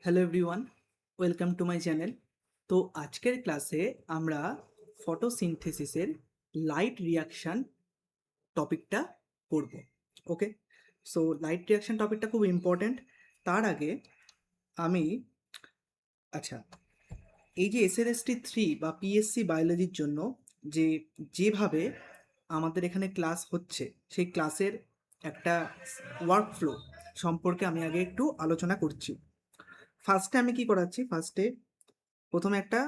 Hello everyone, welcome to my channel. তো আজকের ক্লাসে আমরা ফটোসিনথেসিসের লাইট রিয়াকশান টপিকটা পড়ব। ওকে, সো লাইট রিয়াকশান টপিকটা খুব ইম্পর্ট্যান্ট। তার আগে আমি আচ্ছা, এই যে SLST 3 বা পিএসসি বায়োলজির জন্য যে যেভাবে আমাদের এখানে ক্লাস হচ্ছে, সেই ক্লাসের একটা ওয়ার্কফ্লো সম্পর্কে আমি আগে একটু আলোচনা করছি। ফার্স্টে আমি কি করাচ্ছি, ফার্স্টে প্রথমে একটা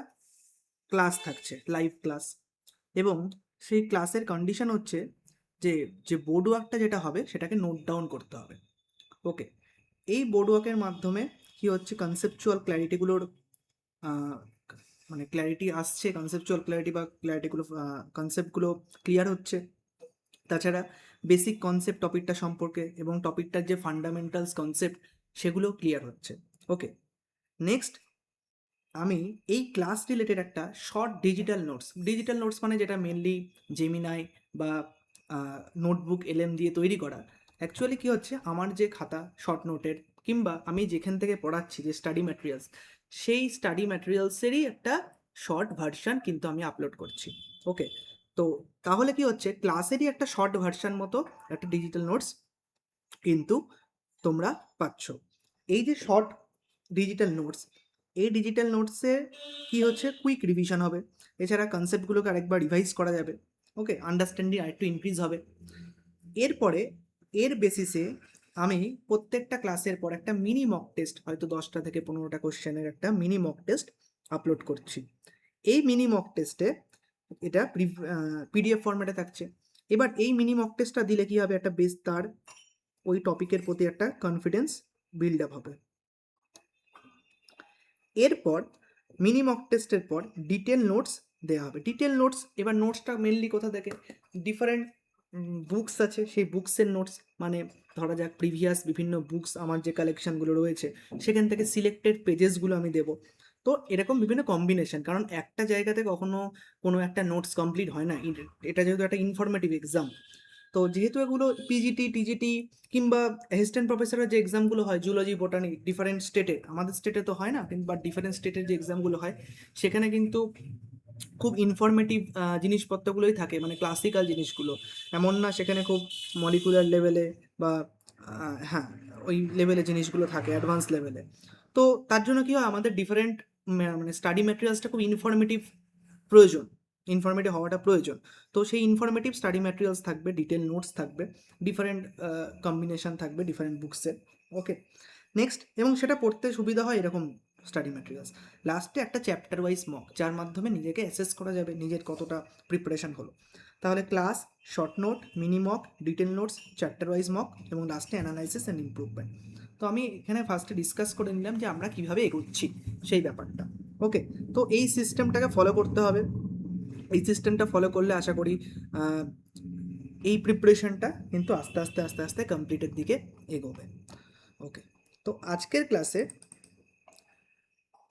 ক্লাস থাকছে, লাইভ ক্লাস, এবং সেই ক্লাসের কন্ডিশন হচ্ছে যে যে বোর্ড ওয়ার্কটা যেটা হবে সেটাকে নোট ডাউন করতে হবে। ওকে, এই বোর্ড ওয়ার্কের মাধ্যমে কি হচ্ছে, কনসেপচুয়াল ক্ল্যারিটিগুলোর মানে ক্ল্যারিটি আসছে, কনসেপচুয়াল ক্ল্যারিটি বা ক্ল্যারিটিগুলো কনসেপ্টগুলো ক্লিয়ার হচ্ছে। তাছাড়া বেসিক কনসেপ্ট টপিকটা সম্পর্কে এবং টপিকটার যে ফান্ডামেন্টালস কনসেপ্ট সেগুলো ক্লিয়ার হচ্ছে। ওকে, নেক্সট আমি এই ক্লাস রিলেটেড একটা শর্ট ডিজিটাল নোটস মানে যেটা মেনলি জেমিনাই বা নোটবুক এলএম দিয়ে তৈরি করা। অ্যাকচুয়ালি কী হচ্ছে, আমার যে খাতা শর্ট নোটের কিংবা আমি যেখান থেকে পড়াচ্ছি যে স্টাডি ম্যাটেরিয়ালস, সেই স্টাডি ম্যাটেরিয়ালসেরই একটা শর্ট ভার্সান কিন্তু আমি আপলোড করছি। ওকে, তো তাহলে কি হচ্ছে, ক্লাসেরই একটা শর্ট ভার্সান মতো একটা ডিজিটাল নোটস কিন্তু তোমরা পাচ্ছ। এই যে শর্ট ডিজিটাল নোটস, এই ডিজিটাল নোটসে কি হচ্ছে, কুইক রিভিশন হবে। এছাড়া কনসেপ্টগুলোকে আরেকবার রিভাইজ করা যাবে। ওকে, আন্ডারস্ট্যান্ডিং আরেকটু ইনক্রিজ হবে। এরপরে এর বেসিসে আমি প্রত্যেকটা ক্লাসের পর একটা মিনি মক টেস্ট, হয়তো 10টা থেকে 15টা কোশ্চেনের একটা মিনি মক টেস্ট আপলোড করছি। এই মিনি মক টেস্টে এটা পিডিএফ ফরম্যাটে থাকছে। এবার এই মিনি মক টেস্টটা দিলে কি হবে, একটা বেশ তার ওই টপিকের প্রতি একটা কনফিডেন্স বিল্ড আপ হবে। এরপর মিনি মক টেস্টের পর ডিটেল নোটস দেওয়া হবে। ডিটেল নোটস, এবার নোটসটা মেনলি কোথা থেকে, ডিফারেন্ট বুকস আছে, সেই বুকসের নোটস, মানে ধরা যাক প্রিভিয়াস বিভিন্ন বুকস আমার যে কালেকশানগুলো রয়েছে সেখান থেকে সিলেক্টেড পেজেসগুলো আমি দেবো। তো এরকম বিভিন্ন কম্বিনেশন, কারণ একটা জায়গাতে কখনো কোনো একটা নোটস কমপ্লিট হয় না। এটা যেহেতু একটা ইনফরমেটিভ এক্সাম, তো যেহেতু এগুলো পিজিটি টিজিটি কিংবা অ্যাসিস্ট্যান্ট প্রফেসরের যে এক্সামগুলো হয় জুলজি বোটানি ডিফারেন্ট স্টেটে, আমাদের স্টেটে তো হয় না, কিন্তু বাট ডিফারেন্ট স্টেটের যে এক্সামগুলো হয় সেখানে কিন্তু খুব ইনফরমেটিভ জিনিসপত্রগুলোই থাকে, মানে ক্লাসিক্যাল জিনিসগুলো। এমন না সেখানে খুব মলিকুলার লেভেলে বা হ্যাঁ, ওই লেভেলে জিনিসগুলো থাকে, অ্যাডভান্স লেভেলে। তো তার জন্য কী হয়, আমাদের ডিফারেন্ট মানে স্টাডি ম্যাটেরিয়ালসটা খুব প্রয়োজন ইনফরমেটিভ হওয়াটা প্রয়োজন। তো সেই ইনফরমেটিভ স্টাডি ম্যাটেরিয়ালস থাকবে, ডিটেল নোটস থাকবে, ডিফারেন্ট কম্বিনেশন থাকবে ডিফারেন্ট বুকসের। ওকে, নেক্সট, এবং সেটা পড়তে সুবিধা হয় এরকম স্টাডি ম্যাটেরিয়ালস। লাস্টে একটা চ্যাপ্টার ওয়াইজ মক, যার মাধ্যমে নিজেকে অ্যাসেস করা যাবে নিজের কতটা প্রিপারেশন হলো। তাহলে class, short note, mini mock, detail notes, chapter wise mock এবং লাস্টে অ্যানালাইসিস অ্যান্ড ইমপ্রুভমেন্ট। তো আমি এখানে ফার্স্টে ডিসকাস করে নিলাম যে আমরা কীভাবে এগোচ্ছি সেই ব্যাপারটা। ওকে, তো এই সিস্টেমটাকে ফলো করতে হবে। এই সিস্টেমটা ফলো করলে আশা করি এই প্রিপারেশনটা কিন্তু আস্তে আস্তে আস্তে আস্তে কমপ্লিটের দিকে এগোবে। ওকে, তো আজকের ক্লাসে,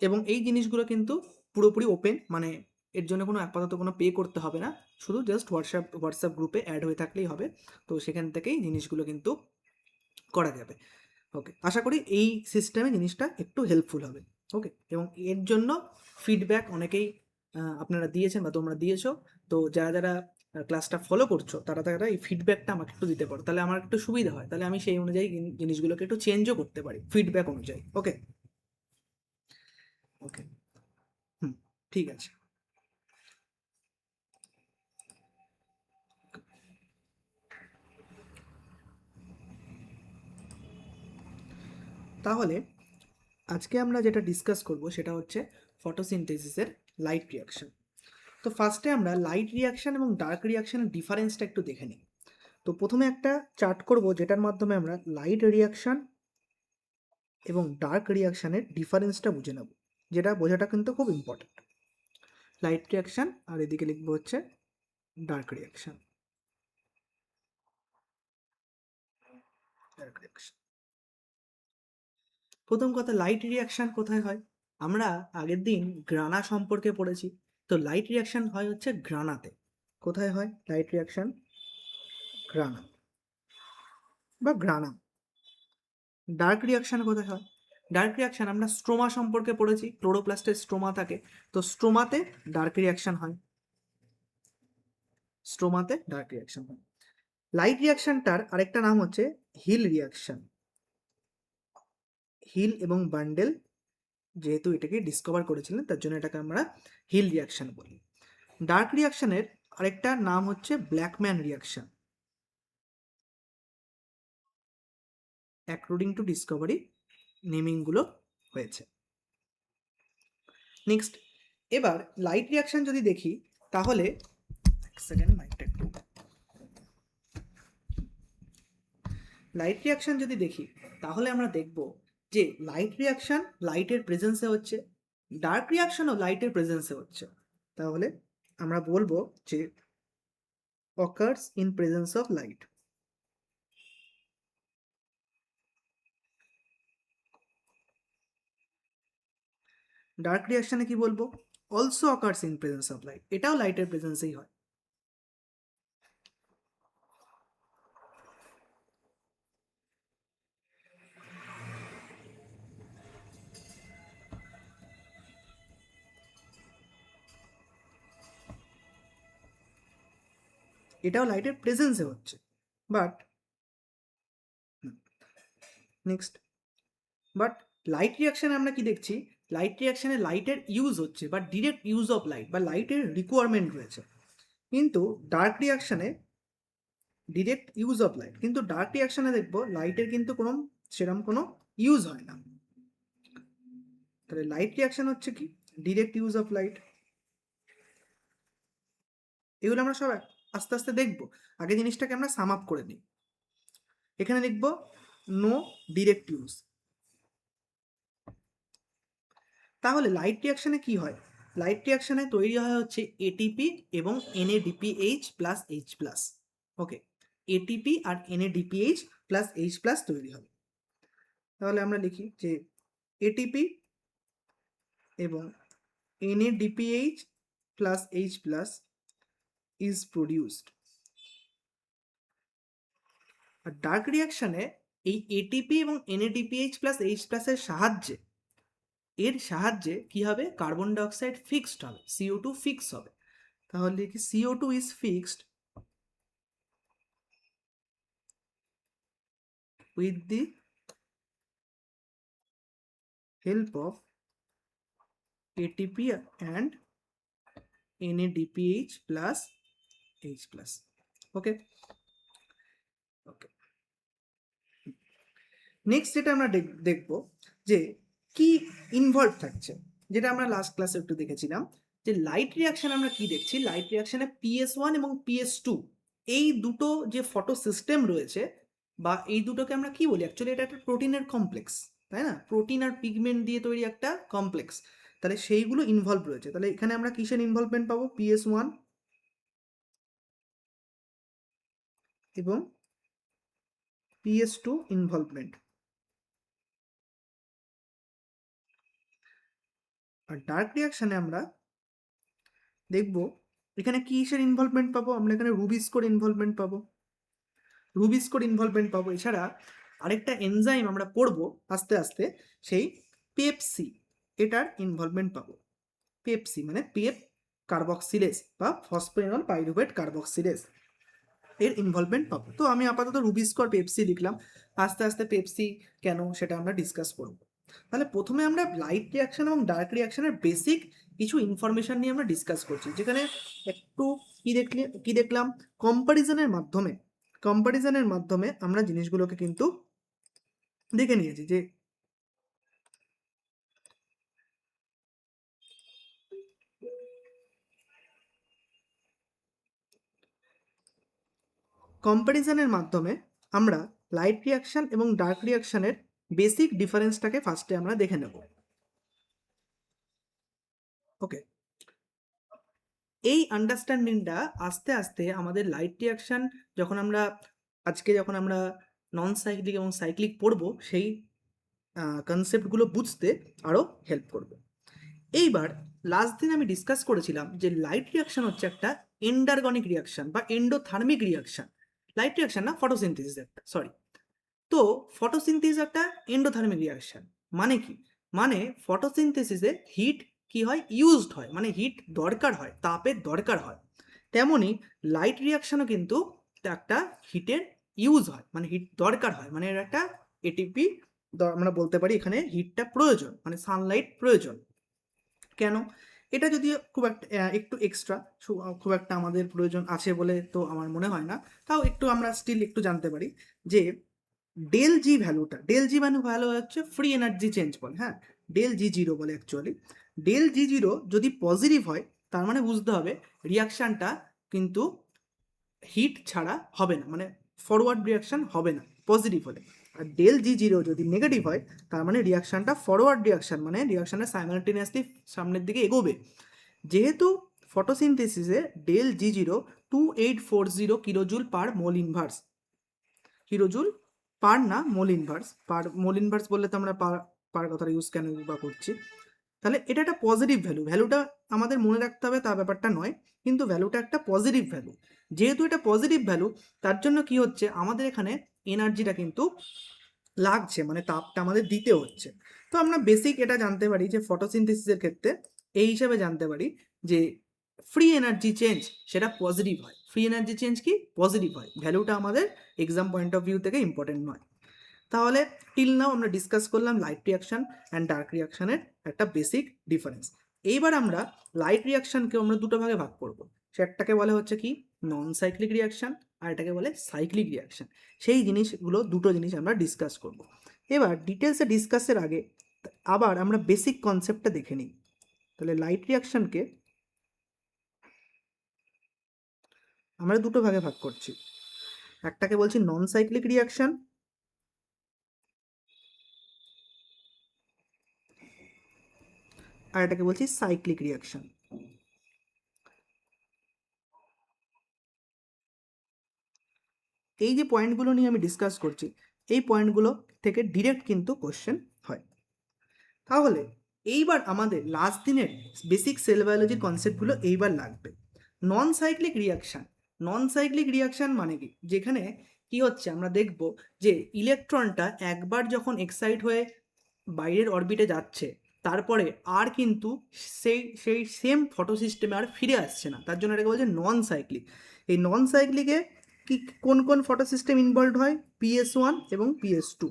এবং এই জিনিসগুলো কিন্তু পুরোপুরি ওপেন, মানে এর জন্য কোনো আপাতত কোনো পে করতে হবে না, শুধু জাস্ট হোয়াটসঅ্যাপ গ্রুপে অ্যাড হয়ে থাকলেই হবে। তো সেখান থেকেই জিনিসগুলো কিন্তু করা যাবে। ওকে, আশা করি এই সিস্টেমে জিনিসটা একটু হেল্পফুল হবে। ওকে, এবং এর জন্য ফিডব্যাক অনেকেই আপনারা দিয়েছেন বা তোমরা দিয়েছো। তো যারা যারা ক্লাসটা ফলো করছো তারা তারা এই ফিডব্যাকটা আমাকে একটু দিতে পারো, তাহলে আমার একটু সুবিধা হয়, তাহলে আমি সেই অনুযায়ী জিনিসগুলোকে একটু চেঞ্জও করতে পারি ফিডব্যাক অনুযায়ী। ওকে, ওকে, হুম, ঠিক আছে। তাহলে আজকে আমরা যেটা ডিসকাস করব সেটা হচ্ছে ফটোসিনথেসিসের লাইট রিয়াকশন। তো ফার্স্টে আমরা লাইট রিয়াকশন এবং ডার্ক রিয়াকশনের ডিফারেন্সটা একটু দেখে নিই। তো প্রথমে একটা চার্ট করব যেটার মাধ্যমে আমরা লাইট রিয়াকশন এবং ডার্ক রিয়াকশনের ডিফারেন্সটা বুঝে নেব, যেটা বোঝাটা কিন্তু খুব ইম্পর্ট্যান্ট। লাইট রিয়াকশন আর এদিকে লিখবো হচ্ছে ডার্ক রিয়াকশন। প্রথম কথা, লাইট রিয়াকশন কোথায় হয়? আমরা আগের দিন গ্রানা সম্পর্কে পড়েছি। তো লাইট রিয়াকশন হয় হচ্ছে গ্রানাতে। কোথায় হয় লাইট রিয়াকশন? গ্রানা বা গ্রানা। ডার্ক রিয়াকশন কোথায় হয়? ডার্ক রিয়াকশন আমরা স্ট্রোমা সম্পর্কে পড়েছি, ক্লোরোপ্লাস্টের স্ট্রোমা থাকে, তো স্ট্রোমাতে ডার্ক রিয়াকশন হয়, স্ট্রোমাতে ডার্ক রিয়াকশন হয়। লাইট রিয়াকশনটার আরেকটা নাম হচ্ছে হিল রিয়াকশন। হিল এবং বান্ডেল যেহেতু এটাকে ডিসকভার করেছিলেন তার জন্য এটাকে আমরা হিল রিয়াকশন বলি। ডার্ক রিয়াকশনের আরেকটা নাম হচ্ছে Blackman reaction, according to discovery নেমিংগুলো হয়েছে। নেক্সট, এবার লাইট রিয়াকশন যদি দেখি তাহলে লাইট রিয়াকশন যদি দেখি তাহলে আমরা দেখব যে লাইট রিয়াকশন লাইটের প্রেজেন্সে হচ্ছে, ডার্ক রিয়াকশনও লাইটের প্রেজেন্সে হচ্ছে। তাহলে আমরা বলবো যে occurs in presence of light. Dark রিয়াকশনে কি বলবো? Also occurs in presence of light, এটাও লাইটের প্রেজেন্সেই হয়। এটাও লাইটের প্রেজেন্সে হচ্ছে, বাট নেক্সট, বাট লাইট রিয়াকশনে আমরা কি দেখছি? লাইট রিয়াকশনে লাইটের ইউজ হচ্ছে বা ডিরেক্ট ইউজ অফ লাইট বা লাইটের রিকোয়ারমেন্ট রয়েছে, কিন্তু ডার্ক রিয়াকশনে ডিরেক্ট ইউজ অফ লাইট, কিন্তু ডার্ক রিয়াকশনে দেখবো লাইটের কিন্তু কোনো সেরকম কোনো ইউজ হয় না। তাহলে লাইট রিয়াকশন হচ্ছে কি? Direct use of light. এগুলো আমরা সব আস্তে আস্তে দেখবো, আগে জিনিসটাকে আমরা সাম আপ করে নিই। এখানে লিখব নো ডিরেক্ট ইউজ। তাহলে লাইট রিয়াকশনে কি হয়? লাইট রিয়াকশনে তৈরি হয় হচ্ছে এটিপি এবং NADPH plus H plus. Okay, ATP আর NADPH প্লাস H প্লাস তৈরি হবে। তাহলে আমরা লিখি যে এটিপি এবং NADPH plus H plus is produced. আর ডার্ক রিয়াকশনে এই এটিপি এবং NADPH প্লাস H প্লাসের সাহায্যে কি হবে? কার্বন ডাইঅক্সাইড ফিক্সড হবে, CO2 ফিক্স হবে। তাহলে কি CO2 is fixed with the help of ATP and NADPH plus H plus. Okay okay, next যেটা আমরা দেখব যে কি ইনভলভ থাকছে, যেটা আমরা লাস্ট ক্লাসে একটু দেখেছিলাম যে লাইট রিয়াকশন আমরা কি দেখছি? লাইট রিয়াকশনে PS1 এবং PS2 এই দুটো যে ফটো সিস্টেম রয়েছে, বা এই দুটোকে আমরা কি বলি? অ্যাকচুয়ালি এটা একটা প্রোটিনের কমপ্লেক্স, তাই না? প্রোটিন আর পিগমেন্ট দিয়ে তৈরি একটা কমপ্লেক্স, তাহলে সেইগুলো ইনভলভ রয়েছে। তাহলে এখানে আমরা কিসের ইনভলভমেন্ট পাবো? PS1 এবং PS2 ইনভলভমেন্ট। আর ডার্ক রিয়াকশনে আমরা দেখব এখানে কিসের ইনভলভমেন্ট পাবো? আমরা এখানে রুবিস্কোর ইনভলভমেন্ট পাবো, রুবিস্কোর ইনভলভমেন্ট পাবো। এছাড়া আরেকটা এনজাইম আমরা পড়বো আস্তে আস্তে, সেই পেপসি, এটার ইনভলভমেন্ট পাবো। পেপসি মানে পেপ কার্বক্সিলেজ বা ফসফেনল পাইরুভেট কার্বক্সিলেজ, এর ইনভলভমেন্ট পাবো। তো আমি আপাতত রুবিস্কো আর পেপসি লিখলাম, আস্তে আস্তে পেপসি কেন সেটা আমরা ডিসকাস করবো। তাহলে প্রথমে আমরা লাইট রিয়াকশন এবং ডার্ক রিয়াকশনের বেসিক কিছু ইনফরমেশন নিয়ে আমরা ডিসকাস করছি, যেখানে একটু কি দেখলাম? কম্পারিজনের মাধ্যমে আমরা জিনিসগুলোকে কিন্তু দেখে নিয়েছি যে কম্প্যারিজনের মাধ্যমে আমরা লাইট রিয়াকশন এবং ডার্ক রিয়াকশনের বেসিক ডিফারেন্সটাকে ফার্স্টে আমরা দেখে নেব। ওকে, এই আন্ডারস্ট্যান্ডিংটা আস্তে আস্তে আমাদের লাইট রিয়াকশন যখন আমরা নন সাইক্লিক এবং সাইক্লিক পড়বো, সেই কনসেপ্টগুলো বুঝতে আরও হেল্প করবে। এইবার লাস্ট দিন আমি ডিসকাস করেছিলাম যে লাইট রিয়াকশন হচ্ছে একটা এন্ডারগনিক রিয়াকশন বা এন্ডোথার্মিক রিয়াকশন। লাইট রিয়াকশন না, ফটোসিনথেসিস একটা, সরি। তো ফটোসিনথেসিস একটা এন্ডোথার্মিক রিয়াকশন, মানে কি, মানে ফটোসিনথেসিসে হিট কি হয়, ইউজড হয়, মানে হিট দরকার হয়, তাপের দরকার হয়। তেমনই লাইট রিয়াকশনও কিন্তু একটা হিটের ইউজ হয়, মানে হিট দরকার হয়, মানে এর একটা এটিপি আমরা বলতে পারি এখানে হিটটা প্রয়োজন, মানে সানলাইট প্রয়োজন। কেন? এটা যদিও খুব একটা একটু এক্সট্রা, খুব একটা আমাদের প্রয়োজন আছে বলে তো আমার মনে হয় না, তাও একটু আমরা স্টিল একটু জানতে পারি যে ডেল জি ভ্যালুটা, ডেল জি ভ্যালু হচ্ছে ফ্রি এনার্জি চেঞ্জ বলে, হ্যাঁ, ডেল জি জিরো বলে অ্যাকচুয়ালি। ডেল জি জিরো যদি পজিটিভ হয় তার মানে বুঝতে হবে রিয়াকশানটা কিন্তু হিট ছাড়া হবে না, মানে ফরওয়ার্ড রিয়াকশান হবে না পজিটিভ হলে। আর ডেল জি জিরো যদি নেগেটিভ হয় তার মানে রিয়াকশানটা ফরওয়ার্ড রিয়াকশান, মানে রিয়াকশানটা সাইমালটেনিয়াসলি সামনের দিকে এগোবে। যেহেতু ফটোসিনথেসিসে del G zero 2840 kilojoule per mole inverse, kilojoule per না মোল ইনভার্স, পার মোল ইনভার্স বললে তো আমরা পার পার কথাটা ইউজ কেন বা করছি, তাহলে এটা একটা পজিটিভ ভ্যালু, ভ্যালুটা আমাদের মনে রাখতে হবে তা ব্যাপারটা নয়, কিন্তু ভ্যালুটা একটা পজিটিভ ভ্যালু। যেহেতু এটা পজিটিভ ভ্যালু তার জন্য কি হচ্ছে, আমাদের এখানে এনার্জিটা কিন্তু লাগছে, মানে তাপটা আমাদের দিতে হচ্ছে। তো আমরা বেসিক এটা জানতে পারি যে ফটোসিনথেসিসের ক্ষেত্রে এই হিসাবে জানতে পারি যে ফ্রি এনার্জি চেঞ্জ সেটা পজিটিভ হয়, ফ্রি এনার্জি চেঞ্জ কি পজিটিভ হয়, ভ্যালুটা আমাদের এক্সাম পয়েন্ট অফ ভিউ থেকে ইম্পর্টেন্ট নয়। তাহলে টিল নাও আমরা ডিসকাস করলাম লাইট রিয়াকশন অ্যান্ড ডার্ক রিয়াকশনের একটা বেসিক ডিফারেন্স। এইবার আমরা লাইট রিয়াকশনকে আমরা দুটো ভাগে ভাগ করব, সেটাকে বলে হচ্ছে কি নন সাইক্লিক রিয়াকশন, আর এটাকে বলে সাইক্লিক রিয়াকশন। সেই জিনিসগুলো দুটো জিনিস আমরা ডিসকাস করব। এবার ডিটেলসে ডিসকাসের আগে আবার আমরা বেসিক কনসেপ্টটা দেখে নিই। তাহলে লাইট রিয়াকশনকে আমরা দুটো ভাগে ভাগ করছি, একটাকে বলছি নন সাইক্লিক রিয়াকশন, আর এটাকে বলছি সাইক্লিক রিয়াকশন। এই যে পয়েন্টগুলো নিয়ে আমি ডিসকাস করছি, এই পয়েন্টগুলো থেকে ডিরেক্ট কিন্তু কোশ্চেন হয়। তাহলে এইবার আমাদের লাস্ট দিনের বেসিক সেল বায়োলজির কনসেপ্টগুলো এইবার লাগবে। নন সাইক্লিক রিয়াকশান, নন সাইক্লিক রিয়াকশান মানে কি, যেখানে কি হচ্ছে আমরা দেখব যে ইলেকট্রনটা একবার যখন এক্সাইট হয়ে বাইরের অরবিটে যাচ্ছে তারপরে আর কিন্তু সেই সেই সেম ফটো সিস্টেমে আর ফিরে আসছে না, তার জন্য এটাকে বলছে নন সাইক্লিক। এই নন সাইক্লিকে কি কোন কোন ফটো সিস্টেম ইনভলভ হয়, PS1 এবং PS2।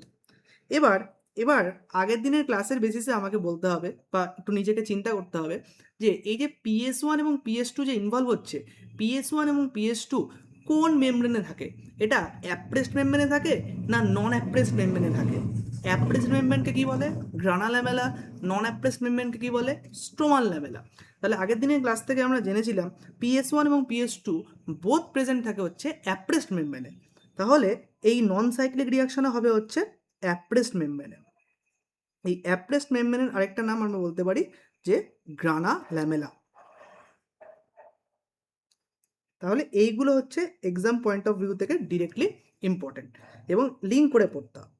এবার এবার আগের দিনের ক্লাসের বেসিসে আমাকে বলতে হবে বা একটু নিজেকে চিন্তা করতে হবে যে এই যে PS1 এবং PS2 যে ইনভলভ হচ্ছে, PS1 এবং PS2 কোন মেমব্রেনে থাকে, এটা অ্যাপ্রেসড মেমব্রেনে থাকে না নন অ্যাপ্রেসড মেমব্রেনে থাকে। অ্যাপ্রেসড মেমব্রেনকে কি বলে গ্রানা ল্যামেলা, নন অ্যাপ্রেসড মেমব্রেনকে কি বলে স্ট্রোমাল ল্যামেলা। তাহলে আগের দিনের ক্লাস থেকে আমরা জেনেছিলাম PS1 এবং PS2 বোথ প্রেজেন্ট থাকে হচ্ছে অ্যাপ্রেসড মেমব্রেনে। তাহলে এই নন সাইক্লিক রিয়াকশনও হবে হচ্ছে অ্যাপ্রেসড মেমব্রেনে। এই অ্যাপ্রেসড মেমব্রেনের আরেকটা নাম আমরা বলতে পারি যে গ্রানা ল্যামেলা। তাহলে এইগুলো হচ্ছে এক্সাম পয়েন্ট অফ ভিউ থেকে ডিরেক্টলি ইম্পর্টেন্ট এবং লিঙ্ক করে পড়তে হবে।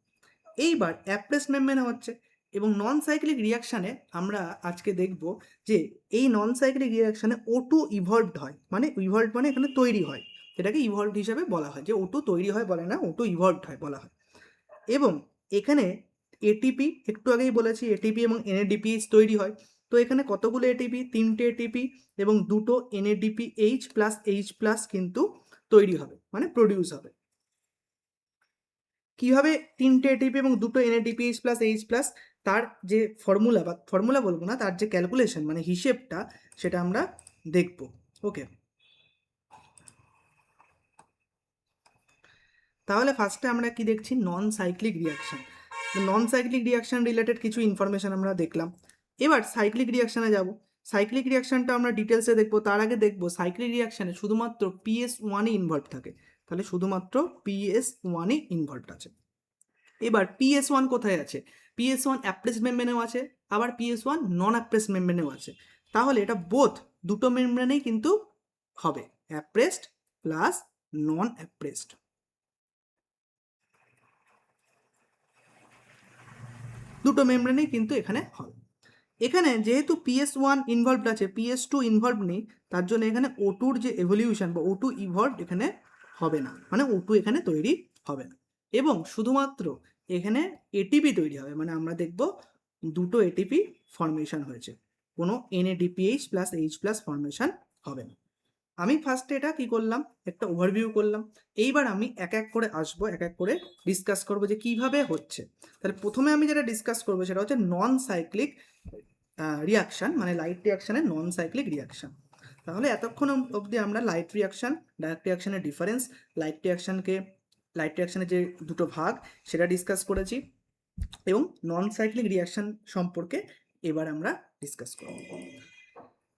এইবার অ্যাপ্রেসড মেমব্রেন হচ্ছে, এবং নন সাইক্লিক রিয়াকশানে আমরা আজকে দেখব যে এই নন সাইক্লিক রিয়াকশানে O2 ইভলভড হয়, মানে ইভলভড মানে এখানে তৈরি হয়, এটাকে ইভলভড হিসাবে বলা হয়, যে O2 তৈরি হয় বলে না, O2 ইভলভড হয় বলা হয়। এবং এখানে এটিপি, একটু আগেই বলেছি এটিপি এবং NADPH তৈরি হয়। তো এখানে কতগুলো এটিপি, তিনটে এটিপি এবং দুটো NADPH প্লাস H প্লাস কিন্তু তৈরি হবে, মানে প্রডিউস হবে। কীভাবে তিনটে এটিপি এবং দুটো NADPH প্লাস H প্লাস, তার যে ফর্মুলা বা ফর্মুলা বলবো না, তার যে ক্যালকুলেশন মানে হিসেবটা, সেটা আমরা দেখব। ওকে, তাহলে ফার্স্টে আমরা কি দেখছি, নন সাইক্লিক রিয়াকশান। নন সাইক্লিক রিয়াকশান রিলেটেড কিছু ইনফরমেশান আমরা দেখলাম। এবার সাইক্লিক রিয়াকশানে যাব। সাইক্লিক রিয়াকশানটা আমরা ডিটেলসে দেখবো, তার আগে দেখবো সাইক্লিক রিয়াকশানে শুধুমাত্র PS1ই ইনভলভ থাকে। তাহলে শুধুমাত্র PS1ই ইনভলভ আছে। এবার PS1 কোথায় আছে, PS1 অ্যাপ্রেসড মেমব্রেনেও আছে, আবার PS1 নন অ্যাপ্রেসড মেমব্রেনেও আছে। তাহলে এটা বোথ দুটো মেমব্রেনেই কিন্তু হবে, অ্যাপ্রেসড প্লাস নন অ্যাপ্রেসড, দুটো মেমব্রেনেই কিন্তু এখানে হবে। এখানে যেহেতু PS1 ইনভলভড আছে, PS2 ইনভলভ নেই, তার জন্য এখানে O2 যে এভলিউশন বা O2 ইভলভড এখানে হবে না, মানে O2 এখানে তৈরি হবে না। এবং শুধুমাত্র এখানে এটিপি তৈরি হবে, মানে আমরা দেখব দুটো এটিপি ফর্মেশন হয়েছে, কোনো NADPH plus H plus formation হবে না। আমি ফার্স্টে এটা কি করলাম, একটা ওভারভিউ করলাম। এইবার আমি এক এক করে আসবো, এক এক করে ডিসকাস করবো যে কিভাবে হচ্ছে। তাহলে প্রথমে আমি যেটা ডিসকাস করবো সেটা হচ্ছে নন সাইক্লিক রিয়াকশান, মানে লাইট রিয়াকশানের নন সাইক্লিক রিয়াকশান। তাহলে এতক্ষণ অবধি আমরা লাইট রিয়াকশান, ডাইরেক্ট রিয়াকশানের ডিফারেন্স, লাইট রিয়াকশানের যে দুটো ভাগ সেটা ডিসকাস করেছি, এবং নন সাইক্লিক রিয়াকশান সম্পর্কে এবার আমরা ডিসকাস করব।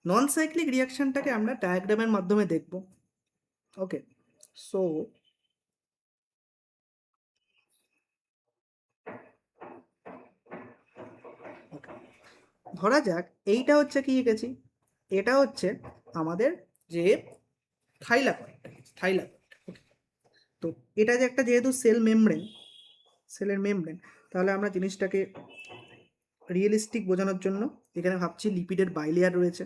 নন সাইক্লিক রিয়াকশানটাকে আমরা ডায়াগ্রামের মাধ্যমে দেখব। ওকে, সো ধরা যাক এইটা হচ্ছে কি এঁকেছি, এটা হচ্ছে আমাদের যে থাইলাকয়েড। ওকে, তো এটা যে একটা যেহেতু সেলের মেমব্রেন, তাহলে আমরা জিনিসটাকে রিয়েলিস্টিক বোঝানোর জন্য এখানে ভাবছি লিপিডের বাইলেয়ার রয়েছে,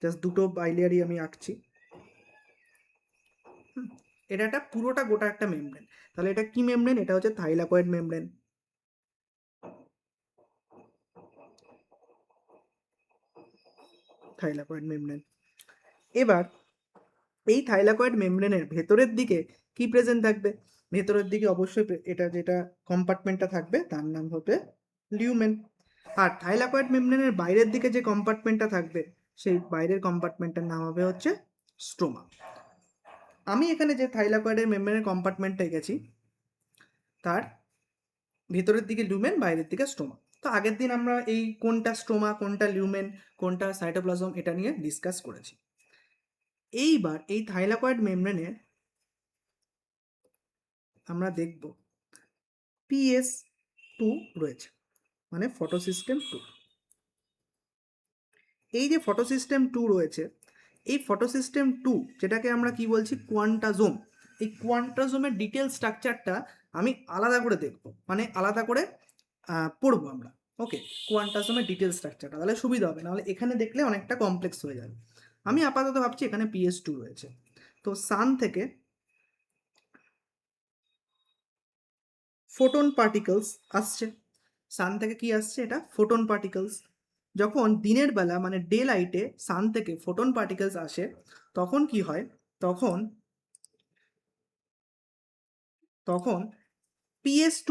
জাস্ট দুটো বাইলেয়ারই আমি আঁকছি। এটা একটা পুরোটা গোটা একটা মেমব্রেন। তাহলে এটা কি মেমব্রেন? এটা হচ্ছে থাইলাকয়েড মেমব্রেন। এবার এই থাইলাকয়েড মেমব্রেনের ভেতরের দিকে কি প্রেজেন্ট থাকবে? ভেতরের দিকে অবশ্যই এটা যেটা কম্পার্টমেন্টটা থাকবে তার নাম হবে লিউমেন। আর থাইলাকয়েড মেমব্রেনের বাইরের দিকে যে কম্পার্টমেন্টটা থাকবে সেই বাইরের কম্পার্টমেন্টটার নাম হবে হচ্ছে স্ট্রোমা। আমি এখানে যে থাইলাকয়েডের মেমব্রেনের কম্পার্টমেন্টটা এঁকেছি তার ভেতরের দিকে লিউমেন, বাইরের দিকে স্ট্রোমা। তো আগের দিন আমরা এই কোনটা স্ট্রোমা, কোনটা লিউমেন, কোনটা সাইটোপ্লাজম এটা নিয়ে ডিসকাস করেছি। এইবার এই থাইলাকয়েড মেমব্রেনের আমরা দেখব PS2 রয়েছে, মানে ফটোসিস্টেম 2। এই যে ফটোসিস্টেম 2 রয়েছে, এই ফটোসিস্টেম 2 যেটাকে আমরা কি বলছি কোয়ান্টাজোম, এই কোয়ান্টাজোমের ডিটেল স্ট্রাকচারটা আমি আলাদা করে দেখব, মানে আলাদা করে পড়বো আমরা। ওকে, কোয়ান্টাজোমের ডিটেল স্ট্রাকচারটা, তাহলে সুবিধা হবে, নাহলে এখানে দেখলে অনেকটা কমপ্লেক্স হয়ে যাবে। আমি আপাতত ভাবছি এখানে PS2 রয়েছে। তো সান থেকে ফোটন পার্টিকলস আসছে। সান থেকে কি আসছে? এটা ফোটন পার্টিকলস। যখন দিনের বেলা মানে ডে লাইটে সান থেকে ফোটন পার্টিকলস আসে তখন কি হয়? তখন তখন PS2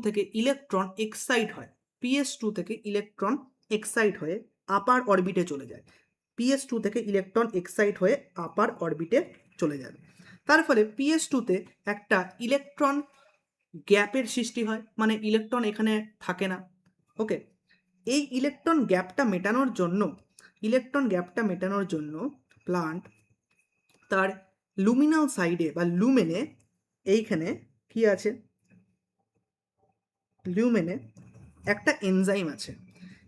থেকে ইলেকট্রন এক্সাইট হয়। PS2 থেকে ইলেকট্রন এক্সাইট হয়ে আপার অরবিটে চলে যায়। PS2 থেকে ইলেকট্রন এক্সাইট হয়ে আপার অরবিটে চলে যাবে। তার ফলে PS2তে একটা ইলেকট্রন গ্যাপের সৃষ্টি হয়, মানে ইলেকট্রন এখানে থাকে না। ওকে, এই ইলেকট্রন গ্যাপটা মেটানোর জন্য প্লান্ট তার লুমিনাল সাইডে বা লুমেনে, এইখানে কি আছে? লিউমেনে একটা এনজাইম আছে।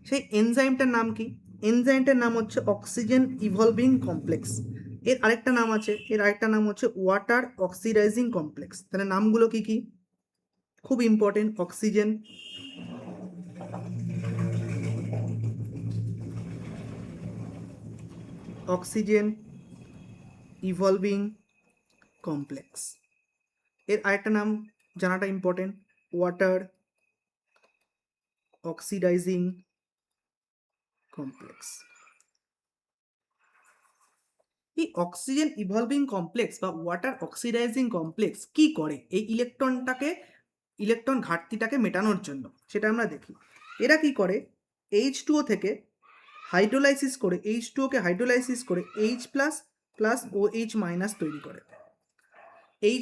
সেই এনজাইমটার নাম কি? এনজাইমটার নাম হচ্ছে অক্সিজেন ইভলভিং কমপ্লেক্স। এর আরেকটা নাম হচ্ছে ওয়াটার অক্সিডাইজিং কমপ্লেক্স। তাহলে নামগুলো কি কি? খুব ইম্পর্টেন্ট, অক্সিজেন ইভলভিং কমপ্লেক্স। এর আরেকটা নাম জানাটা ইম্পর্টেন্ট, ওয়াটার অক্সিডাইজিং কমপ্লেক্স। এই অক্সিজেন ইভলভিং কমপ্লেক্স বা ওয়াটার অক্সিডাইজিং কমপ্লেক্স কি করে এই ইলেকট্রন ঘাটতিটাকে মেটানোর জন্য, সেটা আমরা দেখি। এরা কি করে? H2O থেকে H2O কে হাইড্রোলাইসিস করে H plus plus OH minus তৈরি করে।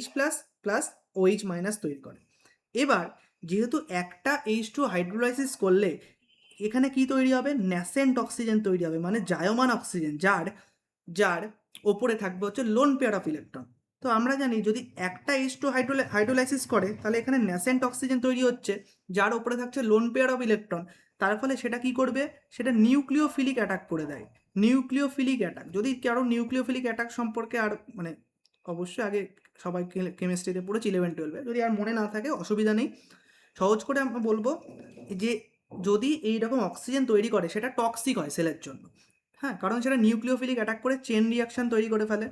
H plus plus OH minus তৈরি করে। এবার যেহেতু একটা H2O হাইড্রোলাইসিস করলে এখানে কি তৈরি হবে? ন্যাসেন্ট অক্সিজেন তৈরি হবে, মানে জায়মান অক্সিজেন, যার ওপরে থাকবে হচ্ছে লোন পেয়ার অফ ইলেকট্রন। তো আমরা জানি যদি একটা H2 হাইড্রোলাইসিস করে তাহলে এখানে ন্যাসেন্ট অক্সিজেন তৈরি হচ্ছে, যার ওপরে থাকছে লোন পেয়ার অফ ইলেকট্রন। তার ফলে সেটা কি করবে? সেটা নিউক্লিওফিলিক অ্যাটাক করে দেয়। নিউক্লিওফিলিক অ্যাটাক, যদি কারো নিউক্লিওফিলিক অ্যাটাক সম্পর্কে আর মানে অবশ্যই আগে সবাই কেমিস্ট্রিতে পড়েছি 11-12-এ, যদি আর মনে না থাকে অসুবিধা নেই, সহজ করে আমরা বলবো যে যদি এইরকম অক্সিজেন তৈরি করে সেটা টক্সিক হয় সেলের জন্য। হ্যাঁ, কারণ সেটা নিউক্লিওফিলিক অ্যাটাক করে চেন রিয়াকশন তৈরি করে ফেলে।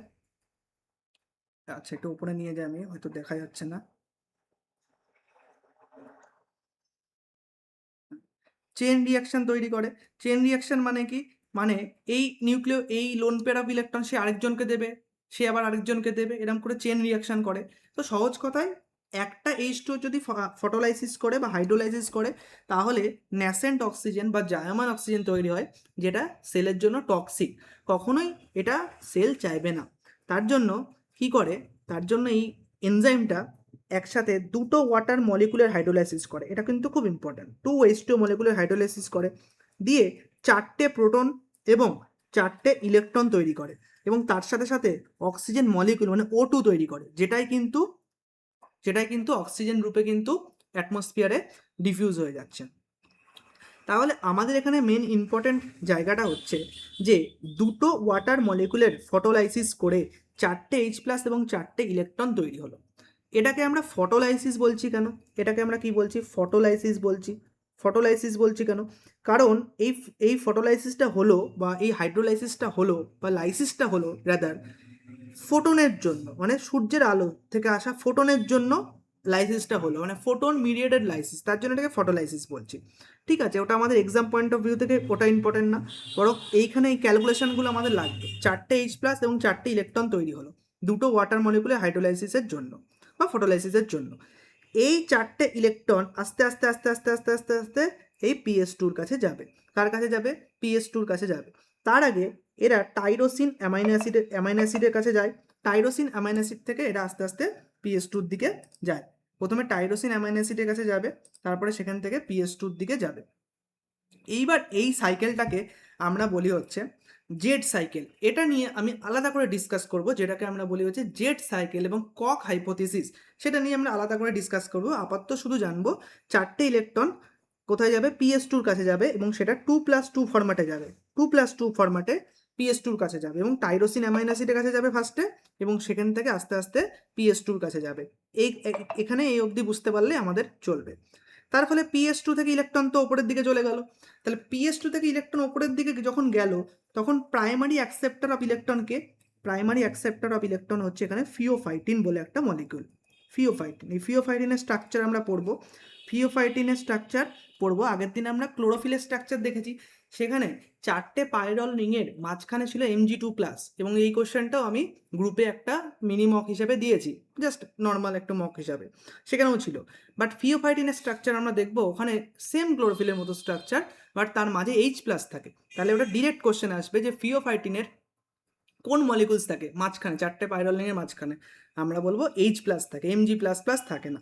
আচ্ছা, একটু উপরে নিয়ে যাই, আমি হয়তো দেখা যাচ্ছে না। চেন রিয়াকশান তৈরি করে। চেন রিয়াকশান মানে কি, মানে এই লোন পেয়ার অফ ইলেকট্রন সে আরেকজনকে দেবে, সে আবার আরেকজনকে দেবে, এরকম করে চেন রিয়াকশান করে। তো সহজ কথায় একটা H2 যদি ফটোলাইসিস করে বা হাইড্রোলাইসিস করে, তাহলে ন্যাসেন্ট অক্সিজেন বা জায়মান অক্সিজেন তৈরি হয়, যেটা সেলের জন্য টক্সিক। কখনোই এটা সেল চাইবে না। তার জন্য কি করে, তার জন্য এই এনজাইমটা একসাথে দুটো ওয়াটার মলিকুলার হাইড্রোলাইসিস করে। এটা কিন্তু খুব ইম্পর্ট্যান্ট। 2H2 মলিকুলার হাইড্রোলাইসিস করে, দিয়ে 4টে প্রোটন এবং 4টে ইলেকট্রন তৈরি করে, এবং তার সাথে সাথে অক্সিজেন মলিকুল মানে O2 তৈরি করে, যেটাই কিন্তু অক্সিজেন রূপে কিন্তু অ্যাটমসফিয়ারে ডিফিউজ হয়ে যাচ্ছে। তাহলে আমাদের এখানে মেন ইম্পর্ট্যান্ট জায়গাটা হচ্ছে যে দুটো ওয়াটার মলিকুলের ফটোলাইসিস করে 4টে H+ এবং 4টে ইলেকট্রন তৈরি হলো। এটাকে আমরা ফটোলাইসিস বলছি কেন? এটাকে আমরা কি বলছি? ফটোলাইসিস বলছি। ফটোলাইসিস বলছি কেন? কারণ এই ফটোলাইসিসটা হলো, বা এই হাইড্রোলাইসিসটা হলো, বা লাইসিসটা হলো রাদার, ফোটনের জন্য, মানে সূর্যের আলো থেকে আসা ফোটনের জন্য লাইসিসটা হলো, মানে ফোটন মিডিয়েটেড লাইসিস, তার জন্য এটাকে ফটোলাইসিস বলছি। ঠিক আছে, ওটা আমাদের এক্সাম পয়েন্ট অফ ভিউ থেকে ওটা ইম্পর্টেন্ট না, বরং এইখানে এই ক্যালকুলেশনগুলো আমাদের লাগবে। 4টে H+ এবং 4টে ইলেকট্রন তৈরি হলো দুটো ওয়াটার মলিকুলের হাইড্রোলাইসিসের জন্য বা ফটোলাইসিসের জন্য। এই 4টে ইলেকট্রন আস্তে আস্তে আস্তে আস্তে আস্তে আস্তে আস্তে এই PS2-র কাছে যাবে। কার কাছে যাবে? PS2-র কাছে যাবে। তার আগে এরা টাইরোসিন অ্যামাইনো অ্যাসিডের কাছে যায়। টাইরোসিন অ্যামাইনো অ্যাসিড থেকে এরা আস্তে আস্তে PS2-র দিকে যায়। প্রথমে টাইরোসিন অ্যামাইনো অ্যাসিডের কাছে যাবে, তারপরে সেখান থেকে PS2-র দিকে যাবে। এইবার এই সাইকেলটাকে আমরা বলি হচ্ছে জেড সাইকেল। এটা নিয়ে আমি আলাদা করে ডিসকাস করব, যেটাকে আমরা বলি হচ্ছে জেড সাইকেল এবং কক হাইপোথিসিস, সেটা নিয়ে আমরা আলাদা করে ডিসকাস করব। আপাতত শুধু জানবো 4টে ইলেকট্রন কোথায় যাবে? PS2-র কাছে যাবে, এবং সেটা 2+2 ফরম্যাটে যাবে। 2+2 ফরম্যাটে PS2-র কাছে যাবে, এবং টাইরোসিন অ্যামাইনো অ্যাসিডের কাছে যাবে ফার্স্টে, এবং সেখান থেকে আস্তে আস্তে PS2-র কাছে যাবে। এখানে এই অবধি বুঝতে পারলে আমাদের চলবে। তার ফলে PS2 থেকে ইলেকট্রন তো ওপরের দিকে চলে গেল। তাহলে PS2 থেকে ইলেকট্রন ওপরের দিকে যখন গেল, তখন প্রাইমারি অ্যাকসেপ্টর অফ ইলেকট্রনকে, প্রাইমারি অ্যাকসেপ্টর অফ ইলেকট্রন হচ্ছে এখানে ফিওফাইটিন বলে একটা মলিকিউল। ফিওফাইটিন, এই ফিওফাইটিনের স্ট্রাকচার আমরা পড়বো। ফিওফাইটিনের স্ট্রাকচার পড়বো। আগের দিন আমরা ক্লোরোফিলের স্ট্রাকচার দেখেছি, সেখানে 4টে পাইরল রিংয়ের মাঝখানে ছিল Mg2+, এবং এই কোশ্চেনটাও আমি গ্রুপে একটা মিনি মক হিসেবে দিয়েছি, জাস্ট নর্মাল একটা মক হিসাবে, সেখানেও ছিল। বাট ফিওফাইটিনের স্ট্রাকচার আমরা দেখবো, ওখানে সেম ক্লোরোফিলের মতো স্ট্রাকচার, বাট তার মাঝে H+ থাকে। তাহলে ওটা ডিরেক্ট কোশ্চেন আসবে যে ফিওফাইটিনের কোন মলিকুলস থাকে মাঝখানে, 4টে পাইরল রিংয়ের মাঝখানে? আমরা বলবো H+ থাকে, Mg++ থাকে না।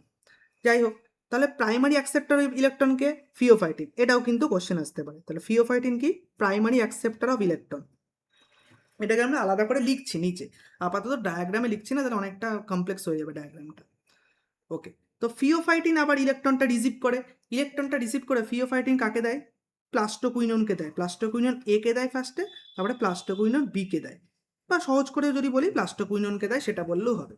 যাই হোক, তাহলে প্রাইমারি অ্যাকসেপ্টর অফ ইলেকট্রনকে ফিওফাইটিন, এটাও কিন্তু কোশ্চেন আসতে পারে। তাহলে ফিওফাইটিন কি? Primary acceptor of electron. এটাকে আমরা আলাদা করে লিখছি নিচে, আপাতত ডায়াগ্রামে লিখছি না, তাহলে অনেকটা কমপ্লেক্স হয়ে যাবে ডায়াগ্রামটা। ওকে, তো ফিওফাইটিন আবার ইলেকট্রনটা রিসিভ করে। ফিওফাইটিন কাকে দেয়? প্লাস্টোকুইননকে দেয়। প্লাস্টোকুইনন এ কে দেয় ফার্স্টে, তারপরে প্লাস্টোকুইনন বি কে দেয়, বা সহজ করে যদি বলি প্লাস্টোকুইননকে দেয়, সেটা বললেও হবে।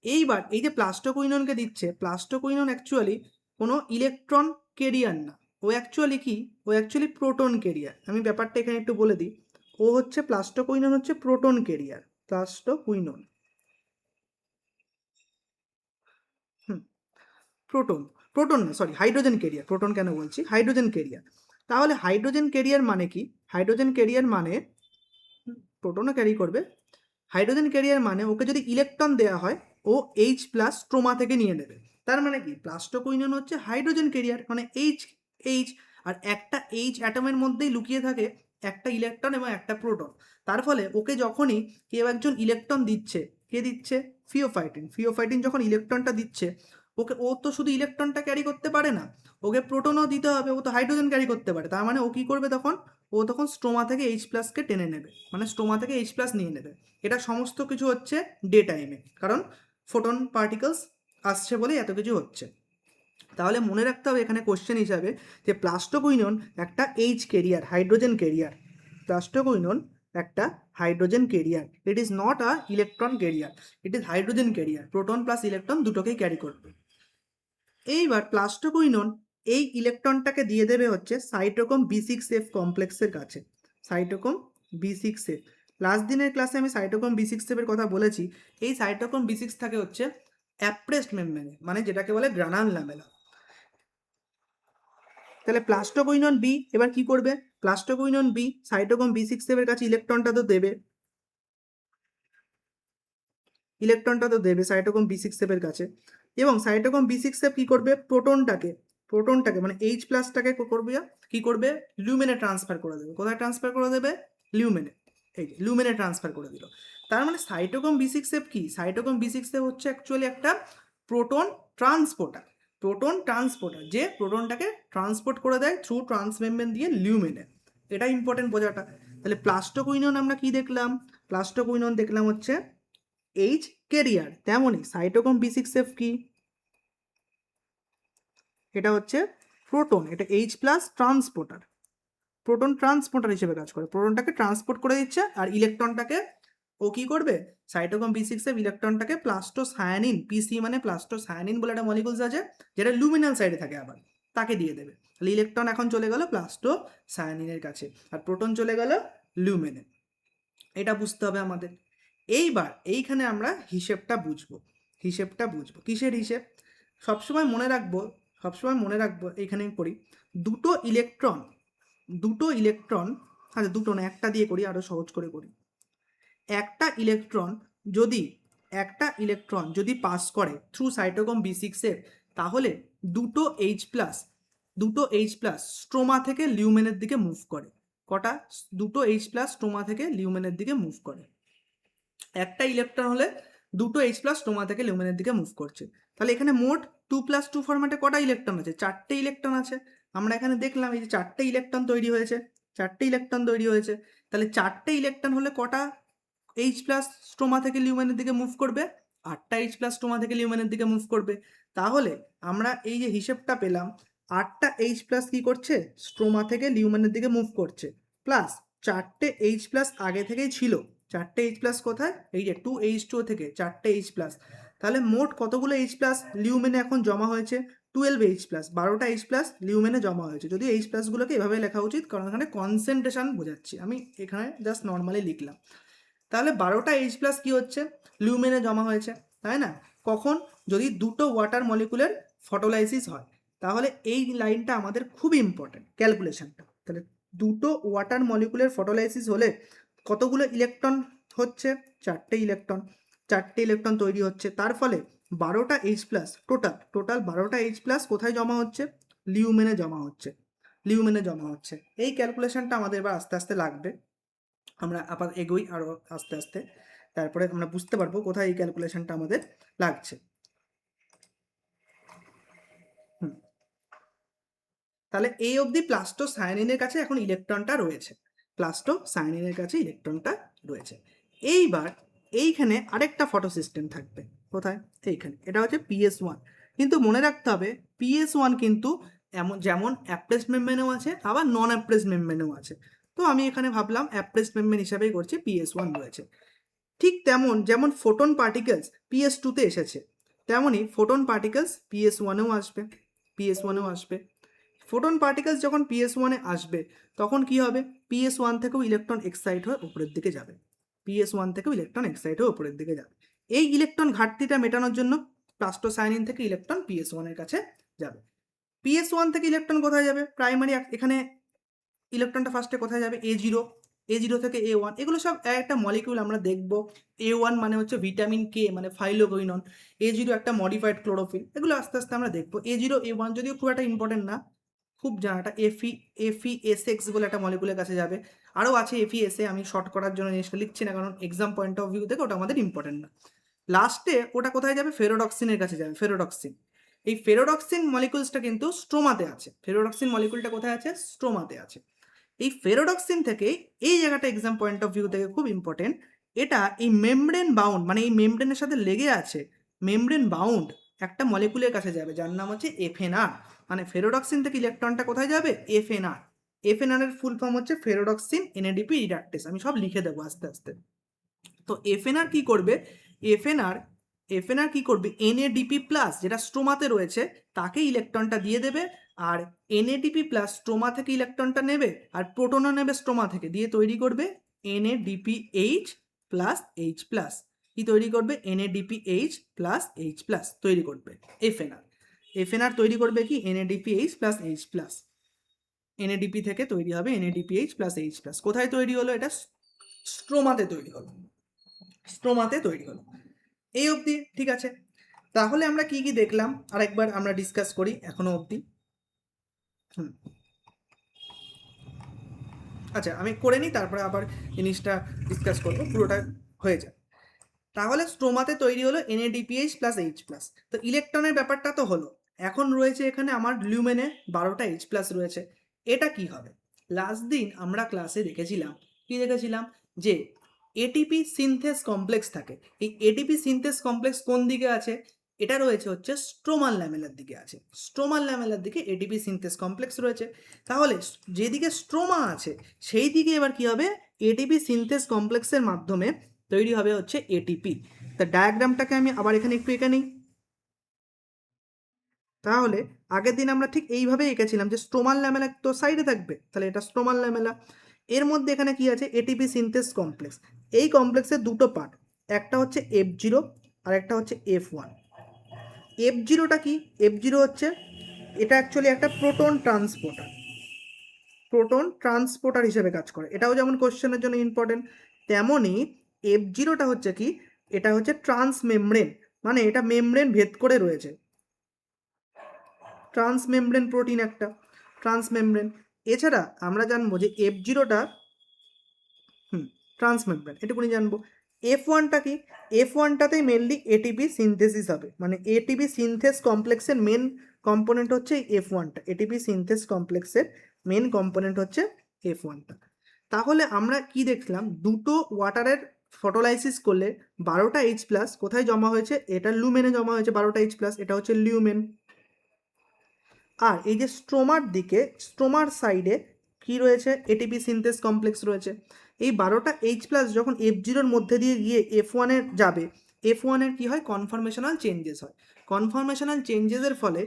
এইবার এই যে প্লাস্টোকুইননকে দিচ্ছে, প্লাস্টোকুইনন অ্যাকচুয়ালি কোনো ইলেকট্রন কেরিয়ার না, ও অ্যাকচুয়ালি কি? ও অ্যাকচুয়ালি প্রোটন কেরিয়ার। আমি ব্যাপারটা এখানে একটু বলে দিই। ও হচ্ছে প্লাস্টোকুইনন হচ্ছে প্রোটন কেরিয়ার। প্লাস্টোকুইনন, হুম, প্রোটন, প্রোটন না, সরি, হাইড্রোজেন কেরিয়ার। প্রোটন কেন বলছি? Hydrogen career. তাহলে হাইড্রোজেন কেরিয়ার মানে কি? হাইড্রোজেন কেরিয়ার মানে প্রোটনও ক্যারি করবে। হাইড্রোজেন ক্যারিয়ার মানে ওকে যদি ইলেকট্রন দেওয়া হয়, ও H+ স্ট্রোমা থেকে নিয়ে নেবে। তার মানে কি? প্লাস্টোকুইনন হচ্ছে হাইড্রোজেন ক্যারিয়ার, মানে এইচ, আর একটা H অ্যাটমের মধ্যেই লুকিয়ে থাকে একটা ইলেকট্রন এবং একটা প্রোটন। তার ফলে ওকে যখনই কেউ একজন ইলেকট্রন দিচ্ছে, কে দিচ্ছে? ফিওফাইটিন যখন ইলেকট্রনটা দিচ্ছে, ও তো শুধু ইলেকট্রনটা ক্যারি করতে পারে না, ওকে প্রোটনও দিতে হবে। ও তো হাইড্রোজেন ক্যারি করতে পারে, তার মানে ও কী করবে তখন? ও তখন স্ট্রোমা থেকে H+কে টেনে নেবে, মানে স্ট্রোমা থেকে H+ নিয়ে নেবে। এটা সমস্ত কিছু হচ্ছে ডে টাইমে, কারণ ফোটন পার্টিকলস আসছে বলেই এত কিছু হচ্ছে। তাহলে মনে রাখতে হবে এখানে কোশ্চেন হিসাবে যে প্লাস্টোকুইনন একটা H career, hydrogen career. Plastoquinone একটা hydrogen career. It is not a electron career, it is hydrogen career. Proton plus electron দুটোকেই ক্যারি করবে। এইবার প্লাস্টোকুইনন এই ইলেকট্রনটাকে দিয়ে দেবে হচ্ছে সাইটোক্রোম B6F কমপ্লেক্সের কাছে। সাইটোক্রোম B6F, লাস্ট দিনের ক্লাসে আমি সাইটোক্রোম B6F এর কথা বলেছি। এই সাইটোক্রোম B6 থাকে হচ্ছে অ্যাপ্রেসড মেমব্রেনে, মানে যেটাকে বলে গ্রানাল ল্যামেলা। তাহলে প্লাস্টোকুইনন বি এবার কি করবে, প্লাস্টোকুইনন বি সাইটোক্রোম B6 এর কাছে ইলেকট্রনটা তো দেবে, সাইটোক্রোম B6 এর কাছে, এবং সাইটোক্রোম B6 কি করবে, প্রোটনটাকে মানে H প্লাসটাকে করবে কি করবে, লিউমেনে ট্রান্সফার করে দেবে। কোথায় ট্রান্সফার করে দেবে, লিউমেনে, এই যে লিউমেনে ট্রান্সফার করে দিল। তার মানে সাইটোক্রোম B6 কি, সাইটোক্রোম B6 হচ্ছে অ্যাকচুয়ালি একটা প্রোটন ট্রান্সপোর্টার, যে প্রোটনটাকে ট্রান্সপোর্ট করে দেয় থ্রু ট্রান্সমেমব্রেন দিয়ে লিউমেনে। এটা ইম্পর্টেন্ট বোঝাটা। তাহলে প্লাস্টোকুইনন আমরা কি দেখলাম, প্লাস্টোকুইনন দেখলাম হচ্ছে H ক্যারিয়ার, তেমনই সাইটোক্রোম B6 কি, এটা হচ্ছে প্রোটন, এটা H plus transporter, proton transporter হিসেবে কাজ করে, প্রোটনটাকে ট্রান্সপোর্ট করে দিচ্ছে, আর ইলেকট্রনটাকে ও কি করবে, সাইটোক্রোম B6 ইলেকট্রনটাকে প্লাস্টোসায়ানিন, PC মানে প্লাস্টোসায়ানিন বলে একটা মলিকুলস আছে যেটা লুমিনাল সাইডে থাকে, আবার তাকে দিয়ে দেবে। তাহলে ইলেকট্রন এখন চলে গেল প্লাস্টোসায়ানিনের কাছে, আর প্রোটন চলে গেল লুমেনে। এটা বুঝতে হবে আমাদের। এইবার এইখানে আমরা হিসেবটা বুঝবো, কিসের হিসেব, সবসময় মনে রাখবো এইখানে করি, দুটো ইলেকট্রন, আচ্ছা দুটো না, একটা দিয়ে করি, আরো সহজ করে করি। একটা ইলেকট্রন যদি পাস করে থ্রু সাইটোক্রোম B6 তাহলে দুটো H প্লাস স্ট্রোমা থেকে লিউমেনের দিকে মুভ করে। কটা, দুটো H প্লাস স্ট্রোমা থেকে লিউমেনের দিকে মুভ করে। একটা ইলেকট্রন হলে দুটো H প্লাস স্ট্রোমা থেকে লিউমেনের দিকে মুভ করছে। তাহলে এখানে মোট 2+2 ফরম্যাটে কটা ইলেকট্রন আছে, 4টে ইলেকট্রন আছে। আমরা এখানে দেখলাম এই যে 4টে ইলেকট্রন তৈরি হয়েছে, তাহলে 4টে ইলেকট্রন হলে কটা H প্লাস স্ট্রোমা থেকে লিউমেনের দিকে মুভ করবে, 8টা H প্লাস স্ট্রোমা থেকে লিউমেনের দিকে মুভ করবে। তাহলে আমরা এই যে হিসেবটা পেলাম, 8টা H প্লাস কি করছে, স্ট্রোমা থেকে লিউমেনের দিকে মুভ করছে, প্লাস 4টে H প্লাস আগে থেকেই ছিল, 4টে H প্লাস কোথায়, এই যে 2H2 থেকে 4টে H প্লাস। তাহলে মোট কতগুলো H প্লাস লিউমেনে এখন জমা হয়েছে, 12H প্লাস, 12টা H প্লাস লিউমেনে জমা হয়েছে। যদি H প্লাসগুলোকে এভাবে লেখা উচিত, কারণ এখানে কনসেন্ট্রেশন বোঝাচ্ছি, আমি এখানে জাস্ট নর্মালি লিখলাম। তাহলে 12টা H প্লাস কী হচ্ছে, লিউমেনে জমা হয়েছে, তাই না? কখন, যদি দুটো ওয়াটার মলিকুলের ফটোলাইসিস হয়, তাহলে এই লাইনটা আমাদের খুব ইম্পর্টেন্ট ক্যালকুলেশনটা। তাহলে দুটো ওয়াটার মলিকুলের ফটোলাইসিস হলে কতগুলো ইলেকট্রন হচ্ছে, 4টে ইলেকট্রন তৈরি হচ্ছে। তার ফলে 12টা H প্লাস, টোটাল 12টা H প্লাস কোথায় জমা হচ্ছে, লিউমেনে জমা হচ্ছে। এই ক্যালকুলেশনটা আমাদের এবার আস্তে আস্তে লাগবে, আমরা আবার এগোই আরও আস্তে আস্তে, তারপরে আমরা বুঝতে পারবো কোথায় এই ক্যালকুলেশনটা আমাদের লাগছে। তাহলে এই অবধি প্লাস্টোসায়ানিনের কাছে এখন ইলেকট্রনটা রয়েছে। এইবার এইখানে আরেকটা ফটো সিস্টেম থাকবে, কোথায়, এইখানে, এটা হচ্ছে PS1। কিন্তু মনে রাখতে হবে PS1 কিন্তু যেমন অ্যাপ্রেসড মেমব্রেনেও আছে, আবার নন অ্যাপ্রেসড মেমব্রেনেও আছে। তো আমি এখানে ভাবলাম অ্যাপ্রেসড মেমব্রেন হিসাবেই করছি, PS1 রয়েছে। ঠিক যেমন ফোটন পার্টিকেলস PS2-তে এসেছে, তেমনই ফোটন পার্টিকেলস PS1-এও আসবে। ফোটন পার্টিকেলস যখন PS1-এ আসবে, তখন কি হবে, PS1 থেকেও ইলেকট্রন এক্সাইট হয়ে উপরের দিকে যাবে, এই ইলেকট্রন ঘাটতিটা মেটানোর জন্য প্লাস্টোসায়ানিন থেকে ইলেকট্রন PS1-এর কাছে যাবে। PS1 থেকে ইলেকট্রন কোথায় যাবে, প্রাইমারি, এখানে ইলেকট্রনটা ফার্স্টে কোথায় যাবে, A0 থেকে A1, এগুলো সব একটা মলিকিউল আমরা দেখব। A1 মানে হচ্ছে ভিটামিন K মানে ফাইলোকুইনন, A0 একটা মডিফাইড ক্লোরোফিল, এগুলো আস্তে আস্তে আমরা দেখবো। A0 A1 যদিও খুব একটা ইম্পর্টেন্ট না, খুব জানাটা FeSX বলে একটা মলিকুলের কাছে যাবে। আরও আছে FeSA, আমি শর্ট করার জন্য জিনিসটা লিখছি না, কারণ এক্সাম পয়েন্ট অফ ভিউ থেকে ওটা আমাদের ইম্পর্টেন্ট না। লাস্টে ওটা কোথায় যাবে, ফেরোডক্সিনের কাছে যাবে, এই ফেরোডক্সিন মলিকুলসটা কিন্তু স্ট্রোমাতে আছে, মলিকুলটা কোথায় আছে, স্ট্রোমাতে আছে। এই ফেরোডক্সিন থেকে এই জায়গাটা এক্সাম পয়েন্ট অফ ভিউ থেকে খুব ইম্পর্টেন্ট, এটা এই মেমব্রেন বাউন্ড মানে এই মেমব্রেনের সাথে লেগে আছে, মেমব্রেন বাউন্ড একটা মলিকুলের কাছে যাবে যার নাম হচ্ছে FNR। মানে ফেরোডক্সিন থেকে ইলেকট্রনটা কোথায় যাবে, FNR এর ফুল ফর্ম হচ্ছে ফেরোডক্সিন NADP রিডাক্টেস, আমি সব লিখে দেবো আস্তে আস্তে। তো FNR কি করবে, FNR কি করবে, NADP প্লাস যেটা স্ট্রোমাতে রয়েছে তাকে ইলেকট্রনটা দিয়ে দেবে, আর NADP প্লাস স্ট্রোমা থেকে ইলেকট্রনটা নেবে, আর প্রোটনও নেবে স্ট্রোমা থেকে, দিয়ে তৈরি করবে NADPH প্লাস H প্লাস, কি তৈরি করবে, NADPH প্লাস H প্লাস তৈরি করবে FNR তৈরি করবে কি, NADPH plus H plus. NADP থেকে তৈরি হবে NADPH প্লাস H প্লাস। কোথায় তৈরি হলো? এটা স্ট্রোমাতে তৈরি হলো, স্ট্রোমাতে তৈরি হলো। এই অবধি ঠিক আছে। তাহলে আমরা কি কি দেখলাম আরেকবার আমরা ডিসকাস করি এখনো অবধি। আচ্ছা আমি করে নিই, তারপরে আবার জিনিসটা ডিসকাস করবো, পুরোটা হয়ে যায়। তাহলে স্ট্রোমাতে তৈরি হলো NADPH প্লাস H প্লাস। তো ইলেকট্রনের ব্যাপারটা তো হলো, এখন রয়েছে এখানে আমার লিউমেনে 12টা H প্লাস রয়েছে। এটা কি হবে? লাস্ট দিন আমরা ক্লাসে দেখেছিলাম, কি দেখেছিলাম, যে এটিপি সিনথেস কমপ্লেক্স থাকে। এই এটিপি সিনথেস কমপ্লেক্স কোন দিকে আছে? এটা রয়েছে হচ্ছে স্ট্রোমাল ল্যামেলার দিকে আছে। স্ট্রোমাল ল্যামেলার দিকে এটিপি সিনথেস কমপ্লেক্স রয়েছে। তাহলে যেদিকে স্ট্রোমা আছে সেই দিকে এবার কি হবে? এটিপি সিনথেস কমপ্লেক্সের মাধ্যমে তৈরি হবে হচ্ছে এটিপি। তা ডায়াগ্রামটাকে আমি আবার এখানে একটু এঁকে নিই। তাহলে আগের দিন আমরা ঠিক এইভাবে এঁকেছিলাম যে স্ট্রোমাল ল্যামেলা তো সাইডে থাকবে, তাহলে এটা স্ট্রোমাল ল্যামেলা। এর মধ্যে এখানে কি আছে? ATP synthase complex. এই কমপ্লেক্সের দুটো পার্ট, একটা হচ্ছে F0 আর একটা হচ্ছে F1। F0টা কি? F0 হচ্ছে, এটা অ্যাকচুয়ালি একটা প্রোটন ট্রান্সপোর্টার, প্রোটন ট্রান্সপোর্টার হিসেবে কাজ করে। এটাও যেমন কোশ্চেনের জন্য ইম্পর্টেন্ট, তেমনই F0টা হচ্ছে কি? এটা হচ্ছে ট্রান্স মেমব্রেন, মানে এটা মেমব্রেন ভেদ করে রয়েছে। ট্রান্স মেমব্রেন প্রোটিন একটা, ট্রান্স মেমব্রেন। এছাড়া আমরা জানবো যে F0টা ট্রান্স মেমব্রেন, এটুকুনি জানবো। F1টা কি? F1টাতেই মেনলি এটিপি সিনথেসিস হবে, মানে এটিপি সিনথেস কমপ্লেক্সের মেন কম্পোনেন্ট হচ্ছে F1টা। এটিপি সিনথেস কমপ্লেক্সের মেন কম্পোনেন্ট হচ্ছে F1টা। তাহলে আমরা কি দেখলাম? দুটো ওয়াটারের ফটোলাইসিস করলে 12টা H প্লাস কোথায় জমা হয়েছে? এটা লুমেনে জমা হয়েছে 12টা H প্লাস, এটা হচ্ছে লিউমেন। আর এই যে স্ট্রোমার দিকে, স্ট্রোমার সাইডে কি রয়েছে? এটিপি সিনথেস কমপ্লেক্স রয়েছে। এই 12টা H প্লাস যখন F0-র মধ্যে দিয়ে গিয়ে F1-এ যাবে, F1-এর কি হয়? কনফরমেশনাল চেঞ্জেস হয়। কনফরমেশনাল চেঞ্জেসের ফলে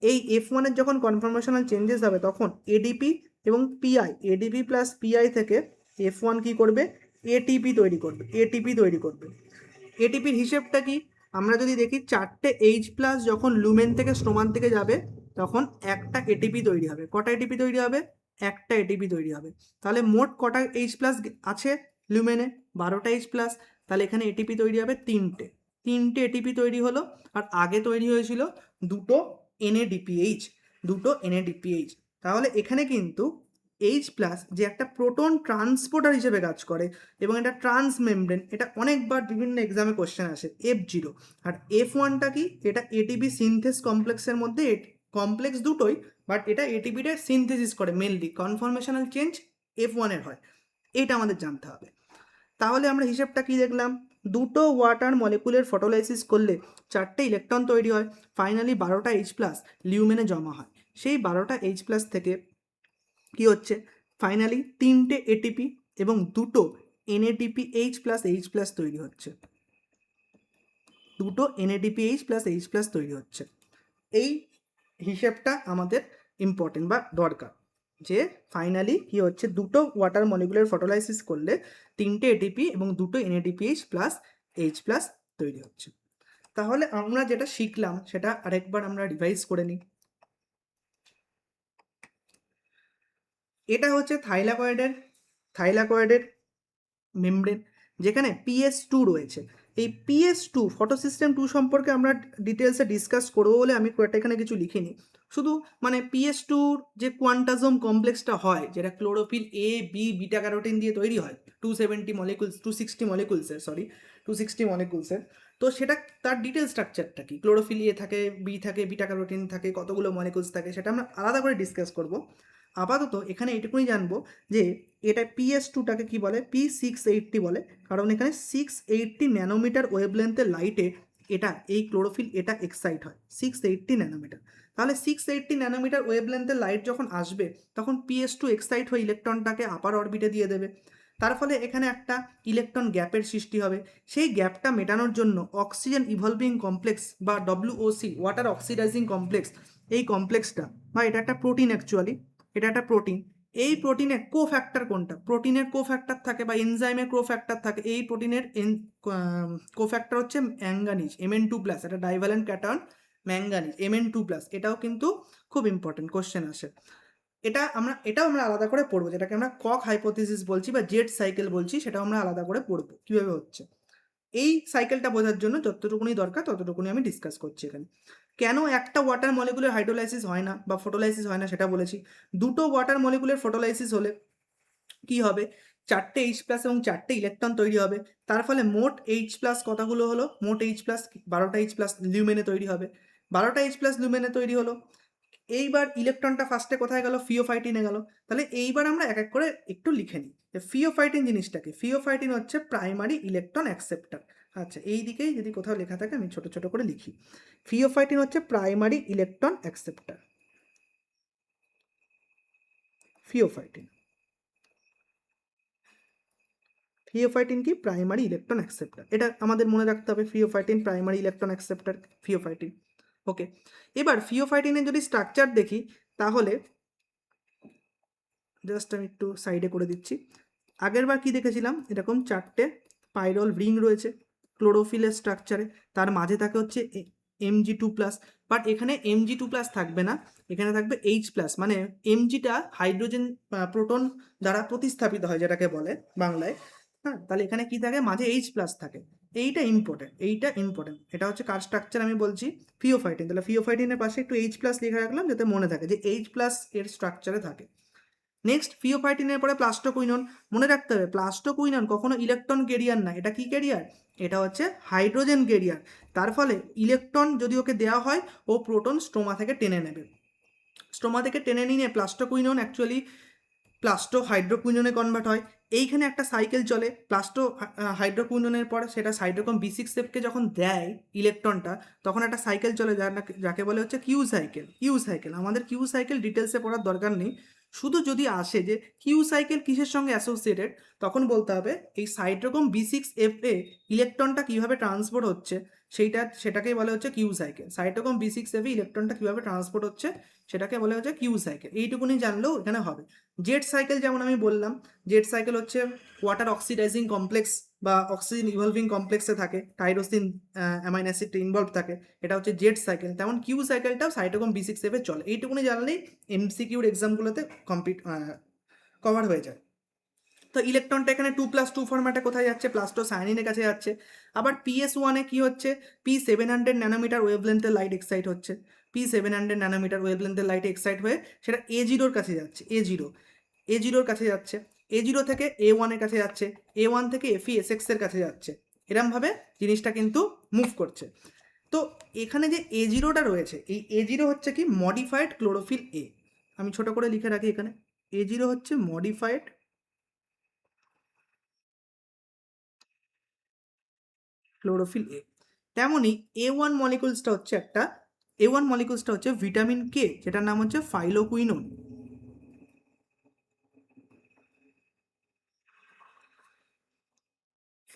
এই F1-এর যখন কনফরমেশনাল চেঞ্জেস হবে তখন এডিপি এবং পিআই, এডিপি প্লাস পিআই থেকে F1 কি করবে? এটিপি তৈরি করবে, এটিপি তৈরি করবে। এটিপির হিসেবটা কি? আমরা যদি দেখি 4টে H প্লাস যখন লুমেন থেকে স্ট্রোমান থেকে যাবে তখন একটা এটিপি তৈরি হবে। কটা এটিপি তৈরি হবে? একটা এটিপি তৈরি হবে। তাহলে মোট কটা H প্লাস আছে লুমেনে? 12টা H প্লাস। তাহলে এখানে এটিপি তৈরি হবে তিনটে, তিনটে এটিপি তৈরি হলো। আর আগে তৈরি হয়েছিল দুটো NADPH, দুটো NADPH। তাহলে এখানে কিন্তু H প্লাস যে একটা প্রোটন ট্রান্সপোর্টার হিসেবে কাজ করে এবং এটা ট্রান্স মেমব্রেন, এটা অনেকবার বিভিন্ন এক্সামে কোশ্চেন আসে। F0 আর F1টা কি? এটা এটিপি সিনথেস কমপ্লেক্সের মধ্যে, কমপ্লেক্স দুটোই, বাট এটা এটিপিটা সিনথেসিস করে, মেনলি কনফরমেশনাল চেঞ্জ F1-এর হয়। এটা আমাদের জানতে হবে। তাহলে আমরা হিসেবটা কি দেখলাম? দুটো ওয়াটার মলিকুলের ফটোলাইসিস করলে 4টে ইলেকট্রন তৈরি হয়, ফাইনালি 12টা H প্লাস লিউমেনে জমা হয়। সেই 12টা H প্লাস থেকে কি হচ্ছে? ফাইনালি 3টে এটিপি এবং দুটো NADPH প্লাস H প্লাস তৈরি হচ্ছে, দুটো NADPH প্লাস H প্লাস তৈরি হচ্ছে। এই হিসেবটা আমাদের ইম্পর্টেন্ট বা দরকার, যে ফাইনালি কি হচ্ছে? দুটো ওয়াটার মলিকুলার ফটোলাইসিস করলে 3টে এটিপি এবং দুটো NADPH প্লাস H প্লাস তৈরি হচ্ছে। তাহলে আমরা যেটা শিখলাম সেটা আরেকবার আমরা রিভাইজ করে নিই। এটা হচ্ছে থাইলাকয়েডের মেমব্রেন, যেখানে PS2 রয়েছে। এই PS2 ফটোসিস্টেম 2 সম্পর্কে আমরা ডিটেলসে ডিসকাস করবো বলে আমি এখানে কিছু লিখিনি। শুধু মানে PS2-র যে কোয়ান্টাজম কমপ্লেক্সটা হয়, যেটা chlorophyll A B beta carotene দিয়ে তৈরি হয়, 260 মলিকুলসের। তো সেটা, তার ডিটেল স্ট্রাকচারটা কি, ক্লোরোফিল A থাকে, বি থাকে, বিটা ক্যারোটিন থাকে, কতগুলো মলিকুলস থাকে, সেটা আমরা আলাদা করে ডিসকাস করব। আপাতত এখানে এটুকুনি জানবো যে এটা PS2টাকে কি বলে? P680 বলে, কারণ এখানে 680 ন্যানোমিটার ওয়েভলেন্থের লাইটে এটা, এই ক্লোরোফিল এটা এক্সাইট হয় 680 ন্যানোমিটার। তাহলে 680 ন্যানোমিটার ওয়েভলেন্থের লাইট যখন আসবে তখন PS2 এক্সাইট হয়ে ইলেকট্রনটাকে আপার অরবিটে দিয়ে দেবে। তার ফলে এখানে একটা ইলেকট্রন গ্যাপের সৃষ্টি হবে। সেই গ্যাপটা মেটানোর জন্য অক্সিজেন ইভলভিং কমপ্লেক্স বা WOC, ওয়াটার অক্সিডাইজিং কমপ্লেক্স, এই কমপ্লেক্সটা, বা এটা একটা প্রোটিন অ্যাকচুয়ালি, এটা একটা প্রোটিন। এই প্রোটিনের কোফ্যাক্টর কোনটা? প্রোটিনের কোফ্যাক্টর থাকে বা এনজাইমের কোফ্যাক্টর থাকে। এই প্রোটিনের কোফ্যাক্টর হচ্ছে ম্যাঙ্গানিজ, Mn2+, এটা ডাইভ্যালেন্ট ক্যাটায়ন ম্যাঙ্গানিজ, Mn2+। এটাও কিন্তু খুব ইম্পর্টেন্ট, কোশ্চেন আসে। এটাও আমরা আলাদা করে পড়বো, যেটাকে আমরা কক হাইপোথিসিস বলছি বা জেট সাইকেল বলছি, সেটাও আমরা আলাদা করে পড়বো কিভাবে হচ্ছে। এই সাইকেলটা বোঝার জন্য যতটুকুনি দরকার ততটুকুনি আমি ডিসকাস করছি এখানে। কেন একটা ওয়াটার মলিকুলের হাইড্রোলাইসিস হয় না বা ফটোলাইসিস হয় না সেটা বলেছি। দুটো ওয়াটার মলিকুলের ফটোলাইসিস হলে কি হবে, 4টে H+ এবং 4টে ইলেকট্রন তৈরি হবে। তার ফলে মোট H+ কতগুলো হলো, মোট H+ 12টা H+ লিউমেনে তৈরি হবে। 12টা H+ লিউমেনে তৈরি হলো। এইবার ইলেকট্রনটা ফার্স্টে কোথায় গেল, ফিওফাইটিনে গেল। তাহলে এইবার আমরা এক এক করে একটু লিখে নিই যে ফিওফাইটিন জিনিসটাকে। ফিওফাইটিন হচ্ছে প্রাইমারি ইলেকট্রন অ্যাকসেপ্টার। আচ্ছা, এই দিকেই যদি কোথাও লেখা থাকে আমি ছোট ছোট করে লিখি। ফিওফাইটিন হচ্ছে প্রাইমারি ইলেকট্রন অ্যাকসেপ্টার। ফিওফাইটিন ফিওফাইটিন কি, প্রাইমারি ইলেকট্রন অ্যাকসেপ্টার। এটা আমাদের মনে রাখতে হবে, ফিওফাইটিন প্রাইমারি ইলেকট্রন অ্যাকসেপ্টার, ফিওফাইটিন। ওকে, এবার ফিওফাইটিনের যদি স্ট্রাকচার দেখি তাহলে জাস্ট আমি একটু সাইডে করে দিচ্ছি। আগের বার কি দেখেছিলাম, এরকম 4টে পাইরল রিং রয়েছে ক্লোরোফিলের স্ট্রাকচারে, তার মাঝে থাকে হচ্ছে Mg2+। বাট এখানে Mg2+ থাকবে না, এখানে থাকবে H+। মানে Mgটা হাইড্রোজেন প্রোটন দ্বারা প্রতিস্থাপিত হয় যেটাকে বলে বাংলায়। হ্যাঁ, তাহলে এখানে কি থাকে, মাঝে H+ থাকে। এইটা ইম্পর্টেন্ট। এটা হচ্ছে কার স্ট্রাকচার আমি বলছি, ফিওফাইটিন। তাহলে ফিওফাইটিনের পাশে একটু H+ লিখে রাখলাম যাতে মনে থাকে যে H+ এর স্ট্রাকচারে থাকে। নেক্সট ফিওফাইটিনের পরে প্লাস্টোকুইনন। মনে রাখতে হবে প্লাস্টোকুইনন কখনো ইলেকট্রন ক্যারিয়ার না, এটা কি ক্যারিয়ার, এটা হচ্ছে হাইড্রোজেন ক্যারিয়ার। তার ফলে ইলেকট্রন যদি ওকে দেওয়া হয় ও প্রোটন স্ট্রোমা থেকে টেনে নেবে। স্ট্রোমা থেকে টেনে নিয়ে প্লাস্টোকুইনন অ্যাকচুয়ালি প্লাস্টো হাইড্রোকুইননে কনভার্ট হয়। এইখানে একটা সাইকেল চলে, প্লাস্টো হাইড্রোকুইননের পর সেটা সাইটোক্রোম B6Fকে যখন দেয় ইলেকট্রনটা, তখন একটা সাইকেল চলে যাকে বলে হচ্ছে কিউ সাইকেল। কিউ সাইকেল, আমাদের কিউ সাইকেল ডিটেলসে পড়ার দরকার নেই, শুধু যদি আসে যে কিউ সাইকেল কিসের সঙ্গে অ্যাসোসিয়েটেড, তখন বলতে হবে এই সাইটোক্রোম B6F ইলেকট্রনটা কীভাবে ট্রান্সপোর্ট হচ্ছে সেটাকেই বলে হচ্ছে কিউ সাইকেল। সাইটোক্রোম B6F ইলেকট্রনটা কীভাবে ট্রান্সপোর্ট হচ্ছে সেটাকে বলে হচ্ছে কিউ সাইকেল। এইটুকুনি জানলেও এখানে হবে। জেট সাইকেল যেমন আমি বললাম, জেট সাইকেল হচ্ছে ওয়াটার অক্সিডাইজিং কমপ্লেক্স বা অক্সিজেন ইভলভিং কমপ্লেক্সে থাকে, টাইরোসিন অ্যামাইনো অ্যাসিড ইনভলভ থাকে, এটা হচ্ছে জেট সাইকেল। তেমন কিউ সাইকেলটাও সাইটোক্রোম B6F চলে। এইটুকুনি জানলেই MCQর এক্সামগুলোতে কভার হয়ে যায়। তো ইলেকট্রনটা এখানে 2+2 ফরম্যাটে কোথায় যাচ্ছে, প্লাস্টো সায়ানিনের কাছে যাচ্ছে। আবার PS1-এ কি হচ্ছে, P700 ন্যানোমিটার ওয়েভলেন্থের লাইট এক্সাইট হচ্ছে। P700 ন্যানোমিটার ওয়েভলেন্থের লাইট এক্সাইট হয়ে সেটা A0-র কাছে যাচ্ছে। A0-র কাছে যাচ্ছে, A0 থেকে A1-এর কাছে যাচ্ছে, A1 থেকে FeSX-এর কাছে যাচ্ছে। এরমভাবে জিনিসটা কিন্তু মুভ করছে। তো এখানে যে A0টা রয়েছে, এই A0 হচ্ছে কি মডিফাইড ক্লোরোফিল এ। আমি ছোট করে লিখে রাখি এখানে, A0 হচ্ছে মডিফাইড ক্লোরোফিল এ। তেমনই A1 মলিকুলসটা হচ্ছে ভিটামিন কে, যেটার নাম হচ্ছে ফাইলোকুইনোন।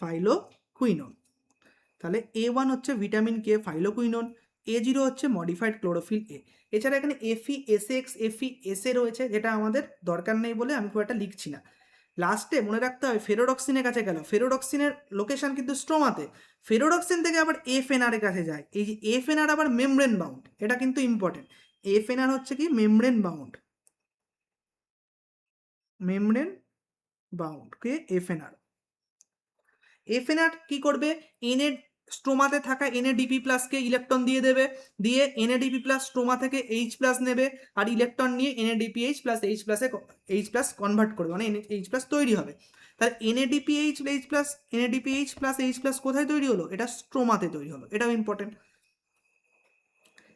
ফাইলোকুইনোন। তাহলে A1 হচ্ছে ভিটামিন কে ফাইলোকুইনোন, A0 হচ্ছে মডিফাইড ক্লোরোফিল এ। এছাড়া এখানে FeSX FeSA রয়েছে, যেটা আমাদের দরকার নেই বলে আমি খুব একটা লিখছি না। লাস্টে মনে রাখতে হবে ফেরোডক্সিনের কাছে গেল, ফেরোডক্সিনের লোকেশন কিন্তু স্ট্রোমাতে, ফেরোডক্সিন থেকে আবার FNR এর কাছে যায়। এই যে FNR আবার মেমব্রেন বাউন্ড, এটা কিন্তু ইম্পর্টেন্ট। FNR হচ্ছে কি মেমব্রেন বাউন্ড, মেমব্রেন বাউন্ড কে FNR। FNR কি করবে, এনএ স্ট্রোমাতে থাকা NADP+কে ইলেকট্রন দিয়ে দেবে, দিয়ে NADP+ স্ট্রোমা থেকে H+ নেবে, আর ইলেকট্রন নিয়ে NADPH প্লাস H+ কনভার্ট করবে, মানে H+ তৈরি হবে। তাহলে NADPH+, কোথায় তৈরি হলো, এটা স্ট্রোমাতে তৈরি হলো, এটাও ইম্পর্টেন্ট।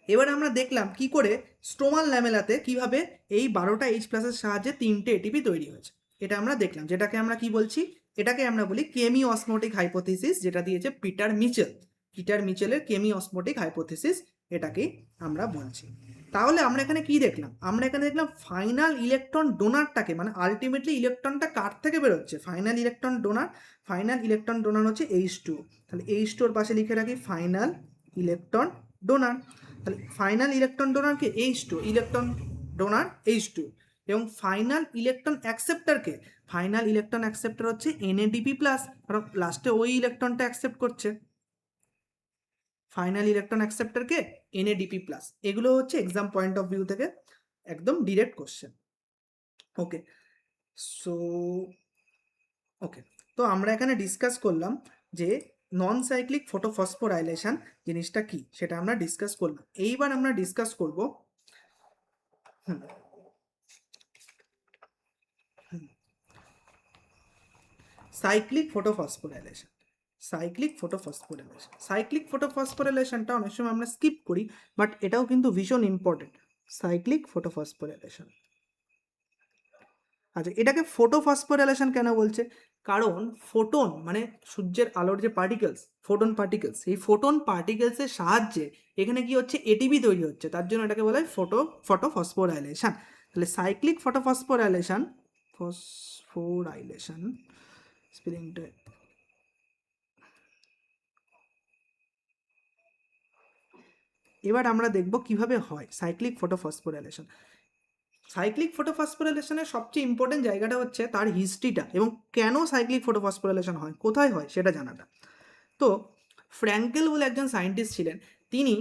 এবার আমরা দেখলাম কি করে স্ট্রোমাল ল্যামেলাতে কিভাবে এই 12টা H+-এর সাহায্যে 3টে এটিপি তৈরি হয়েছে, এটা আমরা দেখলাম। যেটাকে আমরা কি বলছি, এটাকে আমরা বলি কেমি অসমোটিক হাইপোথিসিস, যেটা দিয়েছে পিটার মিচেলের কেমি অসমোটিক হাইপোথিসিস, এটাকেই আমরা বলছি। তাহলে আমরা এখানে কি দেখলাম, আমরা এখানে দেখলাম ফাইনাল ইলেকট্রন ডোনারটাকে, মানে আলটিমেটলি ইলেকট্রনটা কার থেকে বেরোচ্ছে, ফাইনাল ইলেকট্রন ডোনার হচ্ছে H2। তাহলে H2-র পাশে লিখে রাখি ফাইনাল ইলেকট্রন ডোনার। তাহলে ফাইনাল ইলেকট্রন ডোনার কি H2, ইলেকট্রন ডোনার H2। এবং ফাইনাল ইলেকট্রন অ্যাকসেপ্টার হচ্ছে NADP+, কারণ লাস্টে ওই ইলেকট্রনটা অ্যাকসেপ্ট করছে। ফাইনাল ইলেকট্রন অ্যাকসেপ্টারকে NADP+। এগুলো হচ্ছে এক্সাম পয়েন্ট অফ ভিউ থেকে একদম direct question. Okay, so okay, তো আমরা এখানে ডিসকাস করলাম যে নন সাইক্লিক ফটোফসফোরাইলেশন জিনিসটা কি, সেটা আমরা ডিসকাস করলাম। এইবার আমরা ডিসকাস করব সাইক্লিক ফটোফসফোরাইলেশন। সাইক্লিক ফটোফসফোরাইলেশনটা অনেক সময় আমরা স্কিপ করি, বাট এটাও কিন্তু ভীষণ ইম্পর্টেন্ট। সাইক্লিক ফটোফসফোরাইলেশন, আচ্ছা এটাকে ফটোফসফোরাইলেশন কেন বলছে? কারণ ফোটন মানে সূর্যের আলোর যে পার্টিকেলস, ফোটন পার্টিকেলস, এই ফোটন পার্টিকেলসের সাহায্যে এখানে কি হচ্ছে, এটিপি তৈরি হচ্ছে, তার জন্য এটাকে বলা হয় ফটোফসফোরাইলেশন। তাহলে সাইক্লিক ফসফোরাইলেশন স্পেলিংটা, এবার আমরা দেখব কিভাবে হয় সাইক্লিক ফটোফসফোরাইলেশন। সাইক্লিক ফটোফসফোরাইলেশনের সবচেয়ে ইম্পর্টেন্ট জায়গাটা হচ্ছে তার হিস্ট্রিটা, এবং কেন সাইক্লিক ফটোফসফোরাইলেশন হয়, কোথায় হয় সেটা জানাটা। তো ফ্র্যাঙ্কেল বলে একজন সায়েন্টিস্ট ছিলেন, তিনি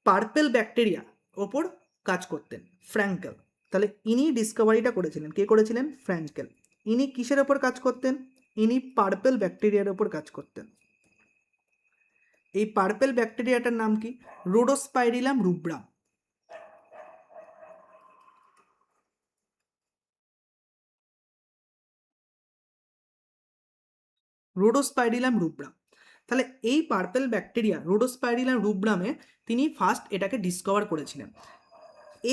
পার্পেল ব্যাকটেরিয়া ওপর কাজ করতেন। ফ্র্যাঙ্কেল, তাহলে ইনি ডিসকভারিটা করেছিলেন। কে করেছিলেন? ফ্র্যাঙ্কেল। ইনি কিসের ওপর কাজ করতেন? ইনি পার্পেল ব্যাকটেরিয়ার ওপর কাজ করতেন। এই পার্পেল ব্যাকটেরিয়াটার নাম কি? রোডোস্পাইরিলাম রুব্রাম। রোডোস্পাইরিলাম রুব্রাম। তাহলে এই পার্পেল ব্যাকটেরিয়া রোডোস্পাইরিলাম রুব্রামে তিনি ফার্স্ট এটাকে ডিসকভার করেছিলেন।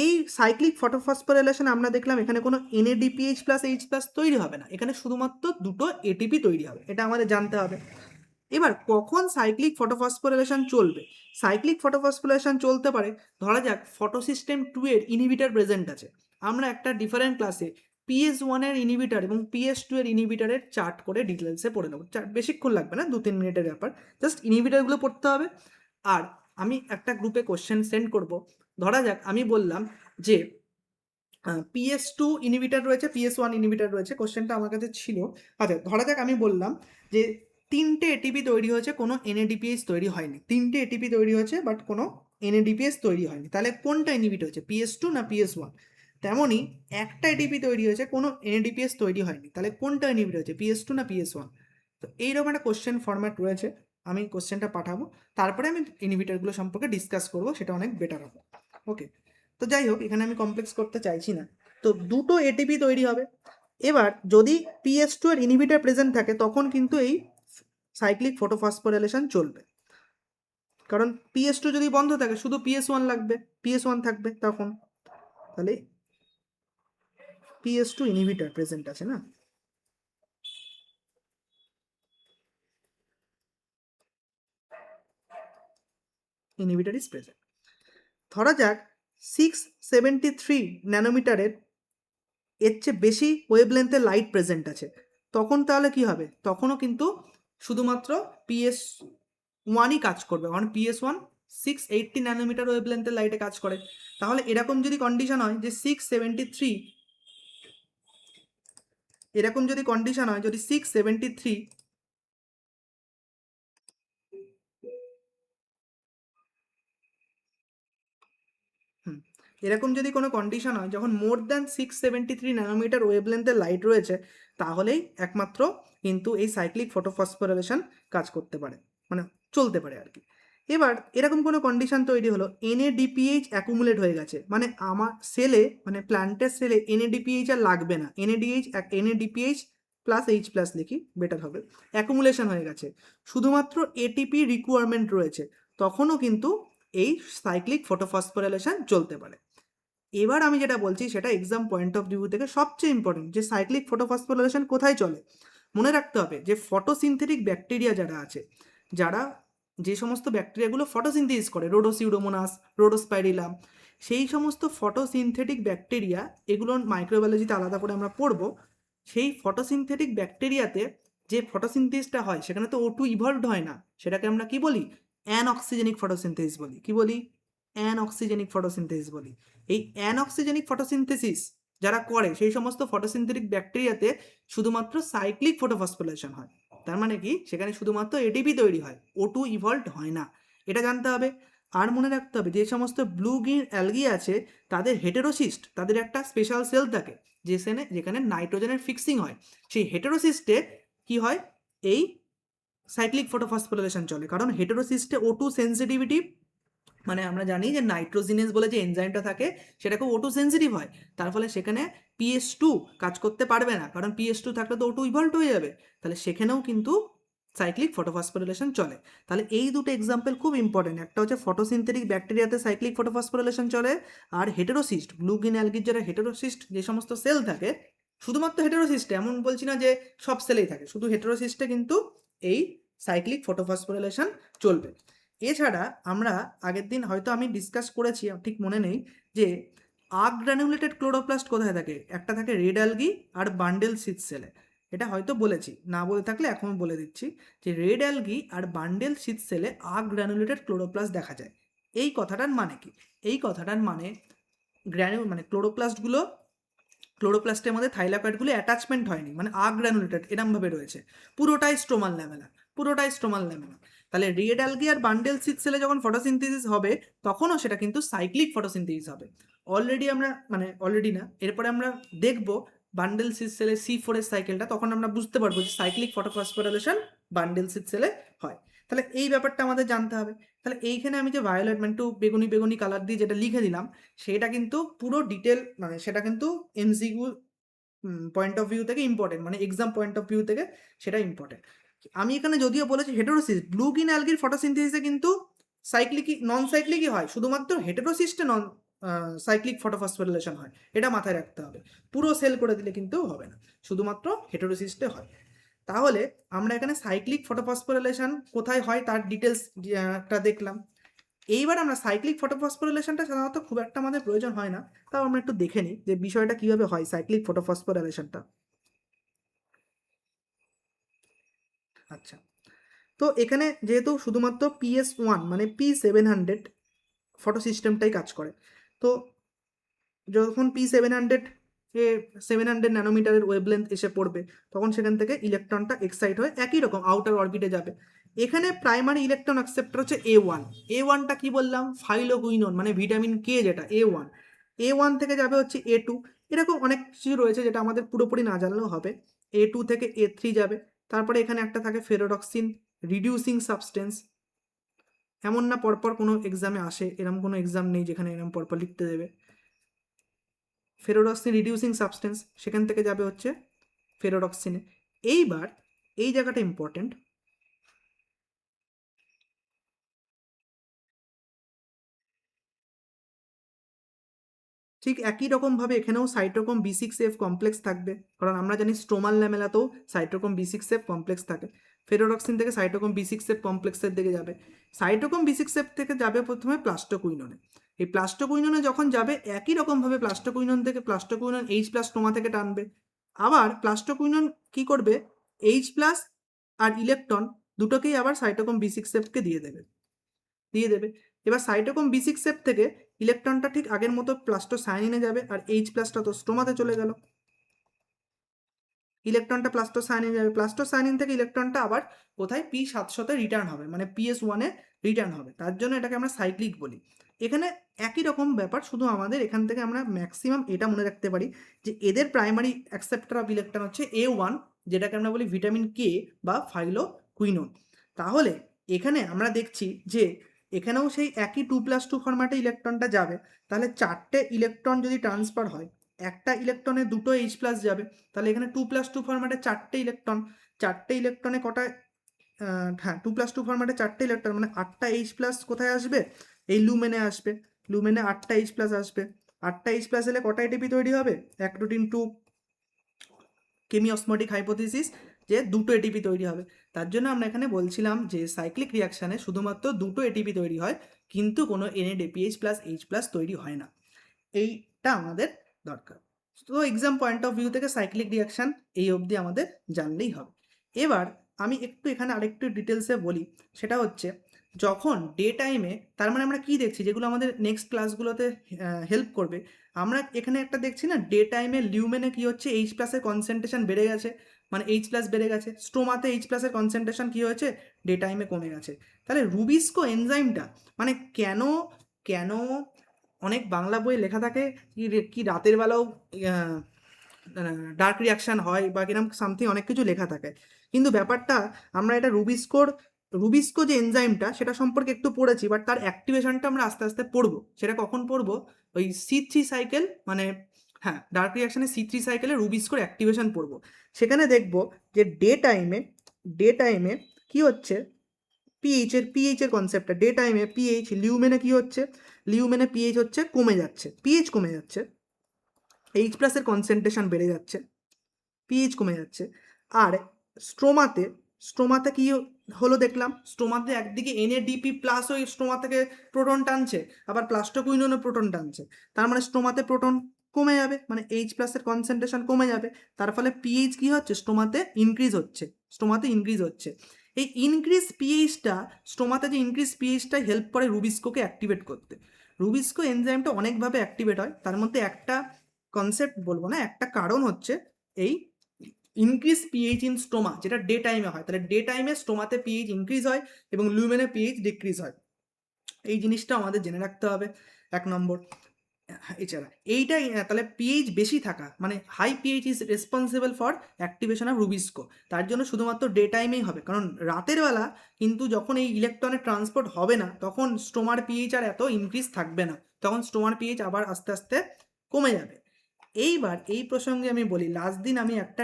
এই সাইক্লিক ফটোফসফোরাইলেশন আমরা দেখলাম এখানে কোনো NADPH প্লাস H প্লাস তৈরি হবে না, এখানে শুধুমাত্র দুটো এটিপি তৈরি হবে, এটা আমাদের জানতে হবে। এবার কখন সাইক্লিক ফটোফসফোরাইলেশন চলবে? সাইক্লিক ফটোফসফোরাইলেশন চলতে পারে, ধরা যাক ফটোসিস্টেম 2 এর ইনহিবিটর প্রেজেন্ট আছে। আমরা একটা ডিফারেন্ট ক্লাসে PS1 এর ইনহিবিটর এবং PS2 এর ইনহিবিটরের চার্ট করে ডিটেলসে পড়ে নেবো, বেশিক্ষণ লাগবে না, 2-3 মিনিটের ব্যাপার, জাস্ট ইনহিবিটরগুলো পড়তে হবে। আর আমি একটা গ্রুপে কোশ্চেন সেন্ড করব। ধরা যাক আমি বললাম যে PS2 ইনহিবিটর রয়েছে, PS1 ইনহিবিটর রয়েছে, কোশ্চেনটা আমার কাছে ছিল। আচ্ছা ধরা যাক আমি বললাম যে 3টে এটিপি তৈরি হয়েছে, কোনো NADPH তৈরি হয়নি। 3টে এটিপি তৈরি হয়েছে বাট কোনো NADPH তৈরি হয়নি, তাহলে কোনটা ইনহিবিট হয়েছে, PS2 না PS1? তেমনই একটা এটিপি তৈরি হয়েছে, কোনো NADPH তৈরি হয়নি, তাহলে কোনটা ইনহিবিট হয়েছে, PS2 না PS1? তো এইরকম একটা কোশ্চেন ফরম্যাট রয়েছে, আমি কোশ্চেনটা পাঠাবো, তারপরে আমি ইনহিবিটরগুলো সম্পর্কে ডিসকাস করবো, সেটা অনেক বেটার হবে। ওকে, তো যাই হোক এখানে আমি কমপ্লেক্স করতে চাইছি না। তো দুটো এটিপি তৈরি হবে। এবার যদি PS2 এর ইনহিবিটর প্রেজেন্ট থাকে তখন কিন্তু এই সাইক্লিক ফটোফসফোরাইলেশন চলবে, কারণ PS2 যদি বন্ধ থাকে শুধু PS1 লাগবে, PS1 থাকবে তখন, তাহলে PS2 ইনহিবিটর প্রেজেন্ট আছে না, ইনহিবিটর ইজ প্রেজেন্ট। ধরা যাক 673 ন্যানোমিটারের এর চেয়ে বেশি ওয়েভলেন্থের লাইট প্রেজেন্ট আছে, তখন তাহলে কি হবে? তখনও কিন্তু শুধুমাত্র PS1ই কাজ করবে, কারণ PS1 680 ন্যানোমিটার ওয়েভলেন্থের লাইটে কাজ করে। তাহলে এরকম যদি কন্ডিশন হয় যে 673, এরকম যদি কন্ডিশন হয়, যদি 673 এরকম যদি কোনো কন্ডিশন হয় যখন মোর দ্যান 673 ন্যানোমিটার ওয়েভলেন্থের লাইট রয়েছে, তাহলেই একমাত্র কিন্তু এই সাইক্লিক ফটোফসফোরাইলেশন কাজ করতে পারে, মানে চলতে পারে আর কি। এবার এরকম কোনো কন্ডিশন তৈরি হলো, NADPH অ্যাকুমুলেট হয়ে গেছে, মানে আমার সেলে, মানে প্ল্যান্টের সেলে NADPH আর লাগবে না, NADPH প্লাস H প্লাস লিখি বেটার হবে, অ্যাকুমুলেশন হয়ে গেছে, শুধুমাত্র এটিপি রিকোয়ারমেন্ট রয়েছে, তখনও কিন্তু এই সাইক্লিক ফটোফসফোরাইলেশন চলতে পারে। এবার আমি যেটা বলছি সেটা এক্সাম পয়েন্ট অফ ভিউ থেকে সবচেয়ে ইম্পর্টেন্ট, যে সাইক্লিক ফটোফসফোরাইলেশন কোথায় চলে। মনে রাখতে হবে যে ফটোসিনথেটিক ব্যাকটেরিয়া যারা আছে, যারা যে সমস্ত ব্যাকটেরিয়াগুলো ফটোসিনথেসিস করে, রোডোসিউডোমোনাস, রোডোস্পাইরিলাম, সেই সমস্ত ফটোসিনথেটিক ব্যাকটেরিয়া, এগুলোর মাইক্রোবায়োলজিতে আলাদা করে আমরা পড়বো। সেই ফটোসিনথেটিক ব্যাকটেরিয়াতে যে ফটোসিনথেসিসটা হয় সেখানে তো O2 ইভলভড হয় না, সেটাকে আমরা কি বলি, অ্যানঅক্সিজেনিক ফটোসিনথেসিস বলি। কি বলি? অ্যানঅক্সিজেনিক ফটোসিনথেসিস বলি। এই অ্যানঅক্সিজেনিক ফটোসিনথেসিস যারা করে সেই সমস্ত ফটোসিনথেটিক ব্যাকটেরিয়াতে শুধুমাত্র সাইক্লিক ফটোফসফোরাইলেশন হয়, তার মানে কি সেখানে শুধুমাত্র এটিপি তৈরি হয়, O2 ইভলভড হয় না, এটা জানতে হবে। আর মনে রাখতে হবে যে সমস্ত ব্লু গ্রিন অ্যালগি আছে তাদের হেটেরোসিস্ট, তাদের একটা স্পেশাল সেল থাকে যেখানে নাইট্রোজেনের ফিক্সিং হয়। সেই হেটেরোসিস্টে কি হয়, এই সাইক্লিক ফটোফসফোরিলেশন চলে, কারণ হেটেরোসিস্টে O2 সেন্সিটিভিটি, মানে আমরা জানি যে নাইট্রোজিনেস বলে যে এনজাইমটা থাকে সেটা খুব O2 সেন্সিটিভ হয়, তার ফলে সেখানে PS2 কাজ করতে পারবে না, কারণ PS2 থাকলে তো O2 ইভলভ হয়ে যাবে, তাহলে সেখানেও কিন্তু সাইক্লিক ফটোফসফোরিলেশন চলে। তাহলে এই দুটো এক্সাম্পল খুব ইম্পর্টেন্ট, একটা হচ্ছে ফটোসিনথেটিক ব্যাকটেরিয়াতে সাইক্লিক ফটোফসফোরিলেশন চলে, আর হেটেরোসিস্ট ব্লু গ্রিন অ্যালগির যারা হেটেরোসিস্ট যে সমস্ত সেল থাকে, শুধুমাত্র হেটেরোসিস্টে, এমন বলছি না যে সব সেলেই থাকে, শুধু হেটেরোসিস্টে কিন্তু এই সাইক্লিক ফটোফসফোরিলেশন চলবে। এছাড়া আমরা আগের দিন হয়তো আমি ডিসকাস করেছি, ঠিক মনে নেই, যে আগ্রানুলেটেড ক্লোরোপ্লাস্ট কোথায় থাকে, একটা থাকে রেড অ্যালগি আর বান্ডেল সিড সেলে, এটা হয়তো বলেছি, না বলে থাকলে এখন বলে দিচ্ছি যে রেড অ্যালগি আর বান্ডেল সিড সেলে আগ্রানুলেটেড ক্লোরোপ্লাস্ট দেখা যায়। এই কথাটার মানে কি? এই কথাটার মানে মানে ক্লোরোপ্লাস্টের মধ্যে থাইলাকয়েডগুলো অ্যাটাচমেন্ট হয়নি, মানে আগ্রানুলেটেড এরমভাবে রয়েছে, পুরোটাই স্ট্রোমাল ল্যামেলা, পুরোটাই স্ট্রোমাল ল্যামেলা। তাহলে রেড অ্যালগি আর বান্ডেল সিড সেলে যখন ফটোসিনথেসিস হবে তখনও সেটা কিন্তু সাইক্লিক ফটোসিনথেসিস হবে। অলরেডি আমরা, মানে অলরেডি না, এরপরে আমরা দেখব বান্ডেল সিড সেলে C4 এর সাইকেলটা, তখন আমরা বুঝতে পারবো যে সাইক্লিক ফটোফসফোরিলেশন বান্ডেল সিড সেলে হয়। তাহলে এই ব্যাপারটা আমাদের জানতে হবে। তাহলে এইখানে আমি যে ভায়োলেট, মানে একটু বেগুনি বেগুনি কালার দিয়ে যেটা লিখে দিলাম, সেটা কিন্তু পুরো ডিটেল, মানে সেটা কিন্তু MCQ পয়েন্ট অফ ভিউ থেকে ইম্পর্টেন্ট, মানে এক্সাম পয়েন্ট অফ ভিউ থেকে সেটা ইম্পর্টেন্ট। আমি এখানে যদিও বলেছি হেটেরোসিস, ব্লু গ্রিন অ্যালগির ফটোসিনথেসিসে কিন্তু সাইক্লিকই নন সাইক্লিকই হয়, শুধুমাত্র হেটেরোসিস্টে নন সাইক্লিক ফটোফসফোরিলেশন হয়, এটা মাথায় রাখতে হবে। পুরো সেল করে দিলে কিন্তু হবে না, শুধুমাত্র হেটেরোসিস্টে হয়। তাহলে আমরা এখানে সাইক্লিক ফটোফসফোরিলেশন কোথায় হয় তার ডিটেলসটা দেখলাম। এইবার আমরা সাইক্লিক ফটোফসফোরিলেশনটা সাধারণত খুব একটা আমাদের প্রয়োজন হয় না, তাও আমরা একটু দেখে নিই যে বিষয়টা কিভাবে হয় সাইক্লিক ফটোফসফোরিলেশনটা। আচ্ছা, তো এখানে যেহেতু শুধুমাত্র PS1 মানে P700 ফটো সিস্টেমটাই কাজ করে, তো যখন P700 এ 700 ন্যানোমিটারের ওয়েভলেন্থ এসে পড়বে, তখন সেখান থেকে ইলেকট্রনটা এক্সাইট হয়ে একই রকম আউটার অরবিটে যাবে। এখানে প্রাইমারি ইলেকট্রন অ্যাকসেপ্টর হচ্ছে A1। A1টা কি বললাম, ফাইলোকুইনোন, মানে ভিটামিন কে, যেটা A1। A1 থেকে যাবে হচ্ছে A2। এরকম অনেক কিছু রয়েছে যেটা আমাদের পুরোপুরি না জানলেও হবে। A2 থেকে A3 যাবে, তারপরে এখানে একটা থাকে ফেরোডক্সিন রিডিউসিং সাবস্টেন্স। এমন না পরপর কোনো এক্সামে আসে, এরকম কোনো এক্সাম নেই যেখানে এরকম পরপর লিখতে দেবে। ফেরোডক্সিন রিডিউসিং সাবস্টেন্স, সেখান থেকে যাবে হচ্ছে ফেরোডক্সিনে। এইবার এই জায়গাটা ইম্পর্টেন্ট, ঠিক একই রকমভাবে এখানেও সাইটোক্রোম B6F কমপ্লেক্স থাকবে, কারণ আমরা জানি স্ট্রোমাল ল্যামেলাতেও সাইটোক্রোম B6F কমপ্লেক্স থাকে। ফেরোডক্সিন থেকে সাইটোক্রোম B6F কমপ্লেক্সের দিকে যাবে, সাইটোক্রোম B6F থেকে যাবে প্রথমে প্লাস্টোকুইননে। এই প্লাস্টোকুইননে যখন যাবে একই রকমভাবে প্লাস্টোকুইনন থেকে প্লাস্টোকুইনন H+ স্ট্রোমা থেকে টানবে। আবার প্লাস্টোকুইনন কি করবে, H+ আর ইলেকট্রন দুটোকেই আবার সাইটোক্রোম B6F-কে দিয়ে দেবে। এবার সাইটোক্রোম B6F থেকে ইলেকট্রনটা ঠিক আগের মতো প্লাস্টোসায়ানিনে যাবে, আর H+টা তো স্ট্রোমাতে চলে গেল। ইলেকট্রনটা প্লাস্টোসায়ানিনে যাবে, প্লাস্টোসায়ানিন থেকে ইলেকট্রনটা আবার কোথায় P700-তে রিটার্ন হবে, মানে PS1-এ রিটার্ন হবে, তার জন্য এটাকে আমরা সাইক্লিক বলি। এখানে একই রকম ব্যাপার, শুধু আমাদের এখান থেকে আমরা ম্যাক্সিমাম এটা মনে রাখতে পারি যে এদের প্রাইমারি অ্যাকসেপ্টর অফ ইলেকট্রন হচ্ছে A1, যেটাকে আমরা বলি ভিটামিন কে বা ফাইলোকুইনোন। তাহলে এখানে আমরা দেখছি যে এখানেও সেই একই 2+2 ফরম্যাটে ইলেকট্রনটা যাবে। তাহলে 4টে ইলেকট্রন যদি ট্রান্সফার হয়, একটা ইলেকট্রনে দুটো H+ যাবে, তাহলে এখানে 2+2 ফরম্যাটে 4টে ইলেকট্রন, 4টে ইলেকট্রনে কটা, হ্যাঁ 2+2 ফরম্যাটে 4টে ইলেকট্রন, মানে 8টা H+ কোথায় আসবে, এই লুমেনে আসবে। লুমেনে 8টা H+ আসবে, 8টা H+ এলে কটা এটিপি তৈরি হবে, অ্যাকর্ডিং টু কেমিওসমোটিক হাইপোথিসিস যে দুটো এটিপি তৈরি হবে। তার জন্য আমরা এখানে বলছিলাম যে সাইক্লিক রিয়াকশানে শুধুমাত্র দুটো এটিপি তৈরি হয়, কিন্তু কোনো NADPH+H+ তৈরি হয় না। এইটা আমাদের দরকার। তো এক্সাম পয়েন্ট অফ ভিউ থেকে সাইক্লিক রিয়াকশান এই অবধি আমাদের জানলেই হবে। এবার আমি একটু এখানে আরেকটু ডিটেলসে বলি, সেটা হচ্ছে যখন ডে টাইমে, তার মানে আমরা কি দেখছি যেগুলো আমাদের নেক্সট ক্লাসগুলোতে হেল্প করবে, আমরা এখানে একটা দেখছি না ডে টাইমে লিউমেনে কি হচ্ছে, এইচ প্লাসের কনসেন্ট্রেশন বেড়ে গেছে, মানে এইচ প্লাস বেড়ে গেছে, স্টোমাতে এইচ প্লাসের কনসেন্ট্রেশন কি হয়েছে, ডে টাইমে কমে গেছে। তাহলে রুবিস্কো এনজাইমটা মানে কেন কেন অনেক বাংলা বইয়ে লেখা থাকে কি রাতের বেলাও ডার্ক রিয়াকশান হয় বা কিরকম সামথিং অনেক কিছু লেখা থাকে, কিন্তু ব্যাপারটা আমরা এটা রুবিস্কো যে এনজাইমটা সেটা সম্পর্কে একটু পড়েছি, বাট তার অ্যাক্টিভেশনটা আমরা আস্তে আস্তে পড়বো। সেটা কখন পড়বো? ওই C3 সাইকেল, মানে হ্যাঁ ডার্ক রিয়াকশানে C3 সাইকেলে রুবিস্কোর অ্যাক্টিভেশন পড়বো। সেখানে দেখবো যে ডে টাইমে কি হচ্ছে, পিএইচের কনসেপ্টটা ডে টাইমে পিএইচ লিউমেনে কি হচ্ছে, লিউমেনে পিএইচ হচ্ছে কমে যাচ্ছে, পিএইচ কমে যাচ্ছে, এইচ প্লাসের কনসেন্ট্রেশন বেড়ে যাচ্ছে, পিএইচ কমে যাচ্ছে। আর স্ট্রোমাতে স্ট্রোমাতে কি হলো দেখলাম, স্ট্রোমাতে একদিকে NADP প্লাস ওই স্ট্রোমা থেকে প্রোটন টানছে, আবার প্লাস্টোকুইনোনও প্রোটন টানছে, তার মানে স্ট্রোমাতে প্রোটন কমে যাবে, মানে এইচ প্লাসের কনসেন্ট্রেশন কমে যাবে, তার ফলে পিএইচ কি হচ্ছে, স্ট্রোমাতে ইনক্রিজ হচ্ছে। এই ইনক্রিজ পিএইচটা, স্ট্রোমাতে যে ইনক্রিজ পিএইচটা হেল্প করে রুবিস্কোকে অ্যাক্টিভেট করতে। রুবিস্কো এনজাইমটা অনেকভাবে অ্যাক্টিভেট হয়, তার মধ্যে একটা কনসেপ্ট বলবো না, একটা কারণ হচ্ছে এই ইনক্রিজ পিএইচ ইন স্টোমা, যেটা ডে টাইমে হয়। তাহলে ডে টাইমে স্টোমাতে পিএইচ ইনক্রিজ হয় এবং লুমেনে পিএইচ ডিক্রিজ হয়, এই জিনিসটা আমাদের জেনে রাখতে হবে 1 নম্বর। এছাড়া এইটাই তাহলে পিএইচ বেশি থাকা মানে high pH is responsible for activation of rubisco, তার জন্য শুধুমাত্র ডে টাইমেই হবে, কারণ রাতের বেলা কিন্তু যখন এই ইলেকট্রনের ট্রান্সপোর্ট হবে না তখন স্টোমার পিএইচ আর এত ইনক্রিজ থাকবে না, তখন স্টোমার পিএইচ আবার আস্তে আস্তে কমে যাবে। এইবার এই প্রসঙ্গে আমি বলি, লাস্ট দিন আমি একটা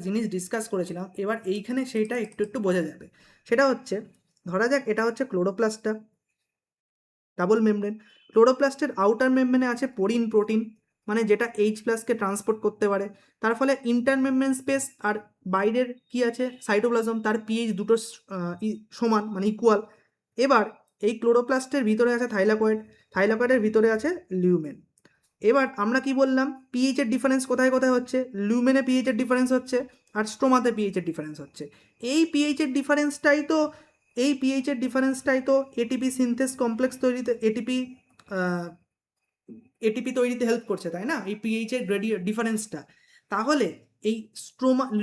জিনিস ডিসকাস করেছিলাম, এবার এইখানে সেইটা একটু একটু বোঝা যাবে। সেটা হচ্ছে, ধরা যাক এটা হচ্ছে ক্লোরোপ্লাস্টটা, ডাবল মেমব্রেন। ক্লোরোপ্লাস্টের আউটার মেমব্রেনে আছে পোরিন প্রোটিন, মানে যেটা এইচ প্লাসকে ট্রান্সপোর্ট করতে পারে, তার ফলে ইন্টার মেমব্রেন স্পেস আর বাইরের কি আছে সাইটোপ্লাজম, তার পিএইচ দুটো সমান মানে ইকুয়াল। এবার এই ক্লোরোপ্লাস্টের ভিতরে আছে থাইলাকয়েডের ভিতরে আছে লিউমেন। এবার আমরা কি বললাম, পিএইচের ডিফারেন্স কোথায় কোথায় হচ্ছে, লিউমেনে পিএইচের ডিফারেন্স হচ্ছে আর স্ট্রোমাতে পিএইচের ডিফারেন্স হচ্ছে। এই পিএইচের ডিফারেন্সটাই তো এটিপি সিনথেস কমপ্লেক্স তৈরিতে, এটিপি তৈরিতে হেল্প করছে, তাই না, এই পিএইচের ডিফারেন্সটা। তাহলে এই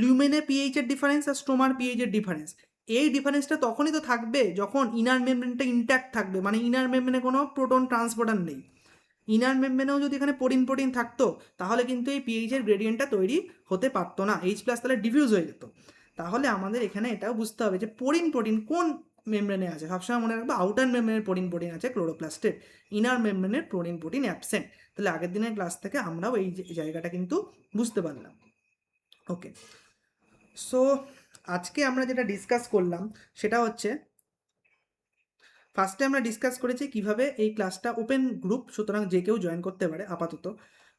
লিউমেনে পিএইচের ডিফারেন্স আর স্ট্রোমার পিএইচের ডিফারেন্স, এই ডিফারেন্সটা তখনই তো থাকবে যখন ইনার মেমব্রেনটা ইনট্যাক্ট থাকবে, মানে ইনার মেমব্রেনে কোনো প্রোটন ট্রান্সপোর্টার নেই। ইনার মেমব্রেনেও যদি এখানে প্রোটিন থাকতো তাহলে কিন্তু এই পিএইচের গ্রেডিয়েন্টটা তৈরি হতে পারতো না, এইচ প্লাস তাহলে ডিফিউজ হয়ে যেত। তাহলে আমাদের এখানে এটাও বুঝতে হবে যে প্রোটিন কোন মেমব্রেনে আছে, সবসময় মনে রাখবো আউটার মেমব্রেনের প্রোটিন আছে ক্লোরোপ্লাস্টের, ইনার মেমব্রেনের প্রোটিন অ্যাবসেন্ট। তাহলে আগের দিনের ক্লাস থেকে আমরাও এই জায়গাটা কিন্তু বুঝতে পারলাম। ওকে, সো আজকে আমরা যেটা ডিসকাস করলাম সেটা হচ্ছে, ফার্স্টে আমরা ডিসকাস করেছি কিভাবে এই ক্লাসটা ওপেন গ্রুপ, সুতরাং যে কেউ জয়েন করতে পারে আপাতত।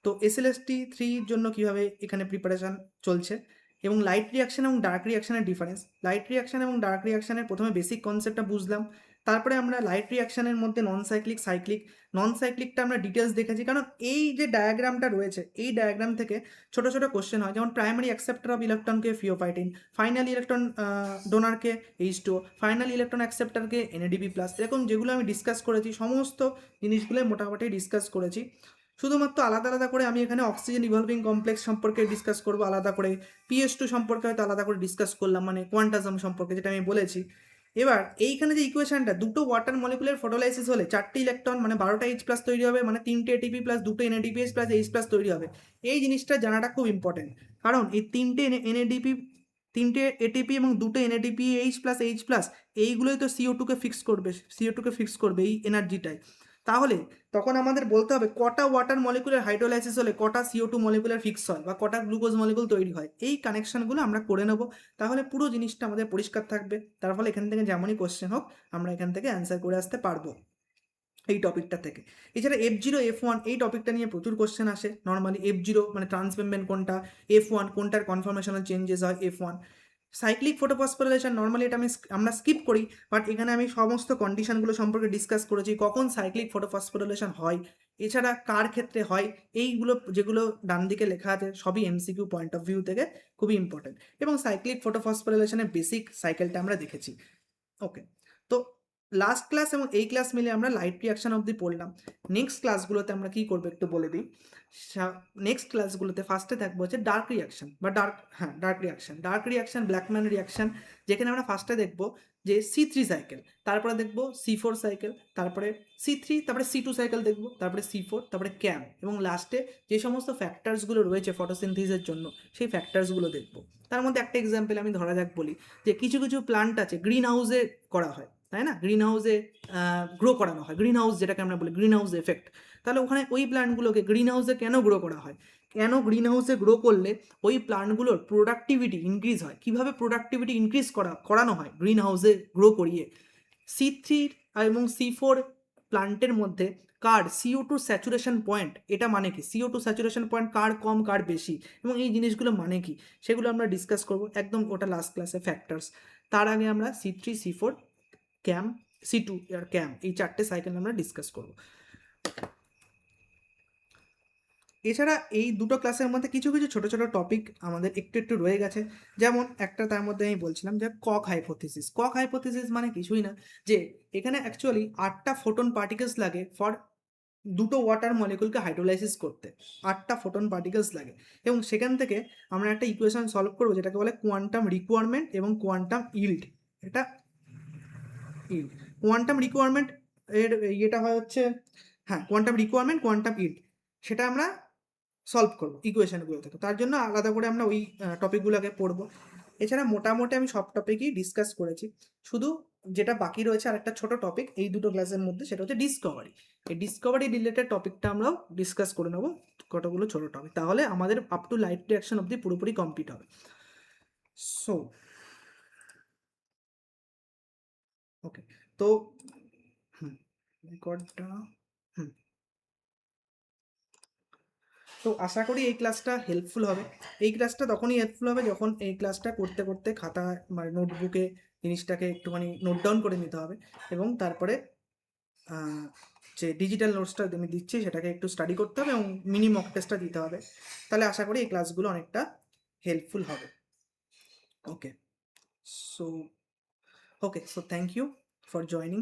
তো SLST3 জন্য কিভাবে এখানে প্রিপারেশান চলছে, এবং লাইট রিয়াকশান এবং ডার্ক রিয়াকশানের ডিফারেন্স, লাইট রিয়াকশান এবং ডার্ক রিয়াকশানের প্রথমে বেসিক কনসেপ্টটা বুঝলাম, তারপরে আমরা লাইট রিয়াকশানের মধ্যে নন সাইক্লিকটা আমরা ডিটেলস দেখেছি, কারণ এই যে ডায়াগ্রামটা রয়েছে এই ডায়াগ্রাম থেকে ছোট ছোট কোশ্চেন হয়, যেমন প্রাইমারি অ্যাকসেপ্টার অফ ইলেকট্রনকে ফিওফাইটিন, ফাইনাল ইলেকট্রন ডোনারকে H2O, ফাইনাল ইলেকট্রন অ্যাকসেপ্টারকে NADP+, এরকম যেগুলো আমি ডিসকাস করেছি সমস্ত জিনিসগুলোই মোটামুটি ডিসকাস করেছি। শুধুমাত্র আলাদা আলাদা করে আমি এখানে অক্সিজেন ইভলভিং কমপ্লেক্স সম্পর্কে ডিসকাস করবো আলাদা করে, PS2 সম্পর্কে হয়তো আলাদা করে ডিসকাস করলাম, মানে কোয়ান্টাজম সম্পর্কে যেটা আমি বলেছি। এবার এইখানে যে ইকুয়েশনটা, দুটো ওয়াটার মলিকুলার ফটোলাইসিস হলে 4টে ইলেকট্রন মানে 12টা H+ তৈরি হবে, মানে 3টে ATP প্লাস 2টো NADPH প্লাস H+ তৈরি হবে। এই জিনিসটা জানাটা খুব ইম্পর্টেন্ট, কারণ এই 3টে ATP এবং 2টো NADPH+H+, এইগুলোই তো CO2কে ফিক্স করবে এই এনার্জিটাই। তাহলে তখন আমাদের বলতে হবে কটা ওয়াটার মলিকুলার হাইড্রোলাইসিস হলে কটা CO2 মলিকুলার ফিক্স হয় বা কটা গ্লুকোজ মলিকুল তৈরি হয়, এই কানেকশনগুলো আমরা করে নেব। তাহলে পুরো জিনিসটা আমাদের পরিষ্কার থাকবে, তার ফলে এখান থেকে যেমনই কোশ্চেন হোক আমরা এখান থেকে অ্যান্সার করে আসতে পারবো এই টপিকটা থেকে। এছাড়া F0 F1 এই টপিকটা নিয়ে প্রচুর কোশ্চেন আসে নর্মালি। F0 মানে ট্রান্সমেমব্রেন কোনটা, F1 কোনটার কনফরমেশনাল চেঞ্জেস হয়, F1 সাইক্লিক ফটোফসফোরিলেশন, নর্মালি এটা আমরা স্কিপ করি, বাট এখানে আমি সমস্ত কন্ডিশনগুলো সম্পর্কে ডিসকাস করেছি, কখন সাইক্লিক ফটোফসফোরিলেশন হয়, এছাড়া কার ক্ষেত্রে হয়, এইগুলো যেগুলো ডান দিকে লেখা আছে সবই MCQ পয়েন্ট অফ ভিউ থেকে খুবই ইম্পর্টেন্ট, এবং সাইক্লিক ফটোফসফোরিলেশনের বেসিক সাইকেলটা আমরা দেখেছি। ওকে, তো লাস্ট ক্লাস এবং এই ক্লাস মিলে আমরা লাইট রিয়াকশন অবধি পড়লাম। নেক্সট ক্লাসগুলোতে আমরা কী করবো একটু বলে দিই। নেক্সট ক্লাসগুলোতে ফার্স্টে থাকবো হচ্ছে ডার্ক রিয়াকশন বা ডার্ক রিয়াকশন ব্ল্যাকম্যান রিয়াকশন, যেখানে আমরা ফার্স্টে দেখবো যে C3 সাইকেল, তারপরে দেখবো C4 সাইকেল, তারপরে C3, তারপরে C2 সাইকেল দেখবো, তারপরে C4, তারপরে ক্যাম, এবং লাস্টে যে সমস্ত ফ্যাক্টরসগুলো রয়েছে ফটোসিনথেসিসের জন্য সেই ফ্যাক্টরসগুলো দেখবো। তার মধ্যে একটা এক্সাম্পল আমি ধরা যাক বলি, যে কিছু কিছু প্লান্ট আছে গ্রিন হাউসে করা হয়, তাই না, গ্রিন হাউসে গ্রো করানো হয়, গ্রিন হাউস যেটাকে আমরা বলি গ্রিন হাউস এফেক্ট। তাহলে ওখানে ওই প্ল্যান্টগুলোকে গ্রিন হাউসে কেন গ্রো করা হয়, কেন গ্রিন হাউসে গ্রো করলে ওই প্ল্যান্টগুলোর প্রোডাক্টিভিটি ইনক্রিজ হয়, কীভাবে প্রোডাক্টিভিটি ইনক্রিজ করানো হয় গ্রিন হাউসে গ্রো করিয়ে। C3 এবং C4 প্ল্যান্টের মধ্যে কার CO2 স্যাচুরেশন পয়েন্ট, এটা মানে কি, CO2 স্যাচুরেশন পয়েন্ট কার কম কার বেশি, এবং এই জিনিসগুলো মানে কি, সেগুলো আমরা ডিসকাস করব একদম ওটা লাস্ট ক্লাসে ফ্যাক্টরস। তার আগে আমরা C3 C4 ক্যাম C2 আর ক্যাম এই চারটে সাইকেল আমরা ডিসকাস করব। এছাড়া এই দুটো ক্লাসের মধ্যে কিছু কিছু ছোটো ছোটো টপিক আমাদের একটু একটু রয়ে গেছে, যেমন একটা তার মধ্যে আমি বলছিলাম যে কক হাইপোথিসিস মানে কিছুই না, যে এখানে অ্যাকচুয়ালি 8টা ফোটন পার্টিকেলস লাগে ফর দুটো ওয়াটার মলিকুলকে হাইড্রোলাইসিস করতে, 8টা ফোটন পার্টিকেলস লাগে, এবং সেখান থেকে আমরা একটা ইকুয়েশন সলভ করবো যেটাকে বলে কোয়ান্টাম রিকোয়ারমেন্ট এবং কোয়ান্টাম ইল্ড। এটা ইল্ড, কোয়ান্টাম রিকোয়ারমেন্ট এর ইয়েটা হয় হচ্ছে, হ্যাঁ, কোয়ান্টাম রিকোয়ারমেন্ট কোয়ান্টাম ইল্ড, সেটা আমরা সলভ করবো ইকুয়েশনগুলো থেকে। তার জন্য আলাদা করে আমরা ওই টপিকগুলোকে পড়বো। এছাড়া মোটামুটি আমি সব টপিকই ডিসকাস করেছি, শুধু যেটা বাকি রয়েছে আরেকটা ছোট টপিক এই দুটো ক্লাসের মধ্যে, সেটা হচ্ছে ডিসকভারি। এই ডিসকভারি রিলেটেড টপিকটা আমরাও ডিসকাস করে নেবো, কতগুলো ছোট টপিক, তাহলে আমাদের আপ টু লাইট রিয়াকশন অবধি পুরোপুরি কমপ্লিট হবে। সো ওকে, তো রেকর্ডটা হুম তো আশা করি এই ক্লাসটা হেল্পফুল হবে। এই ক্লাসটা তখনই হেল্পফুল হবে যখন এই ক্লাসটা করতে করতে খাতা মানে নোটবুকে জিনিসটাকে একটুখানি নোট ডাউন করে নিতে হবে, এবং তারপরে যে ডিজিটাল নোটসটা আমি দিচ্ছি সেটাকে একটু স্টাডি করতে হবে এবং মিনি মক টেস্টটা দিতে হবে। তাহলে আশা করি এই ক্লাসগুলো অনেকটা হেল্পফুল হবে। Okay, so thank you for joining.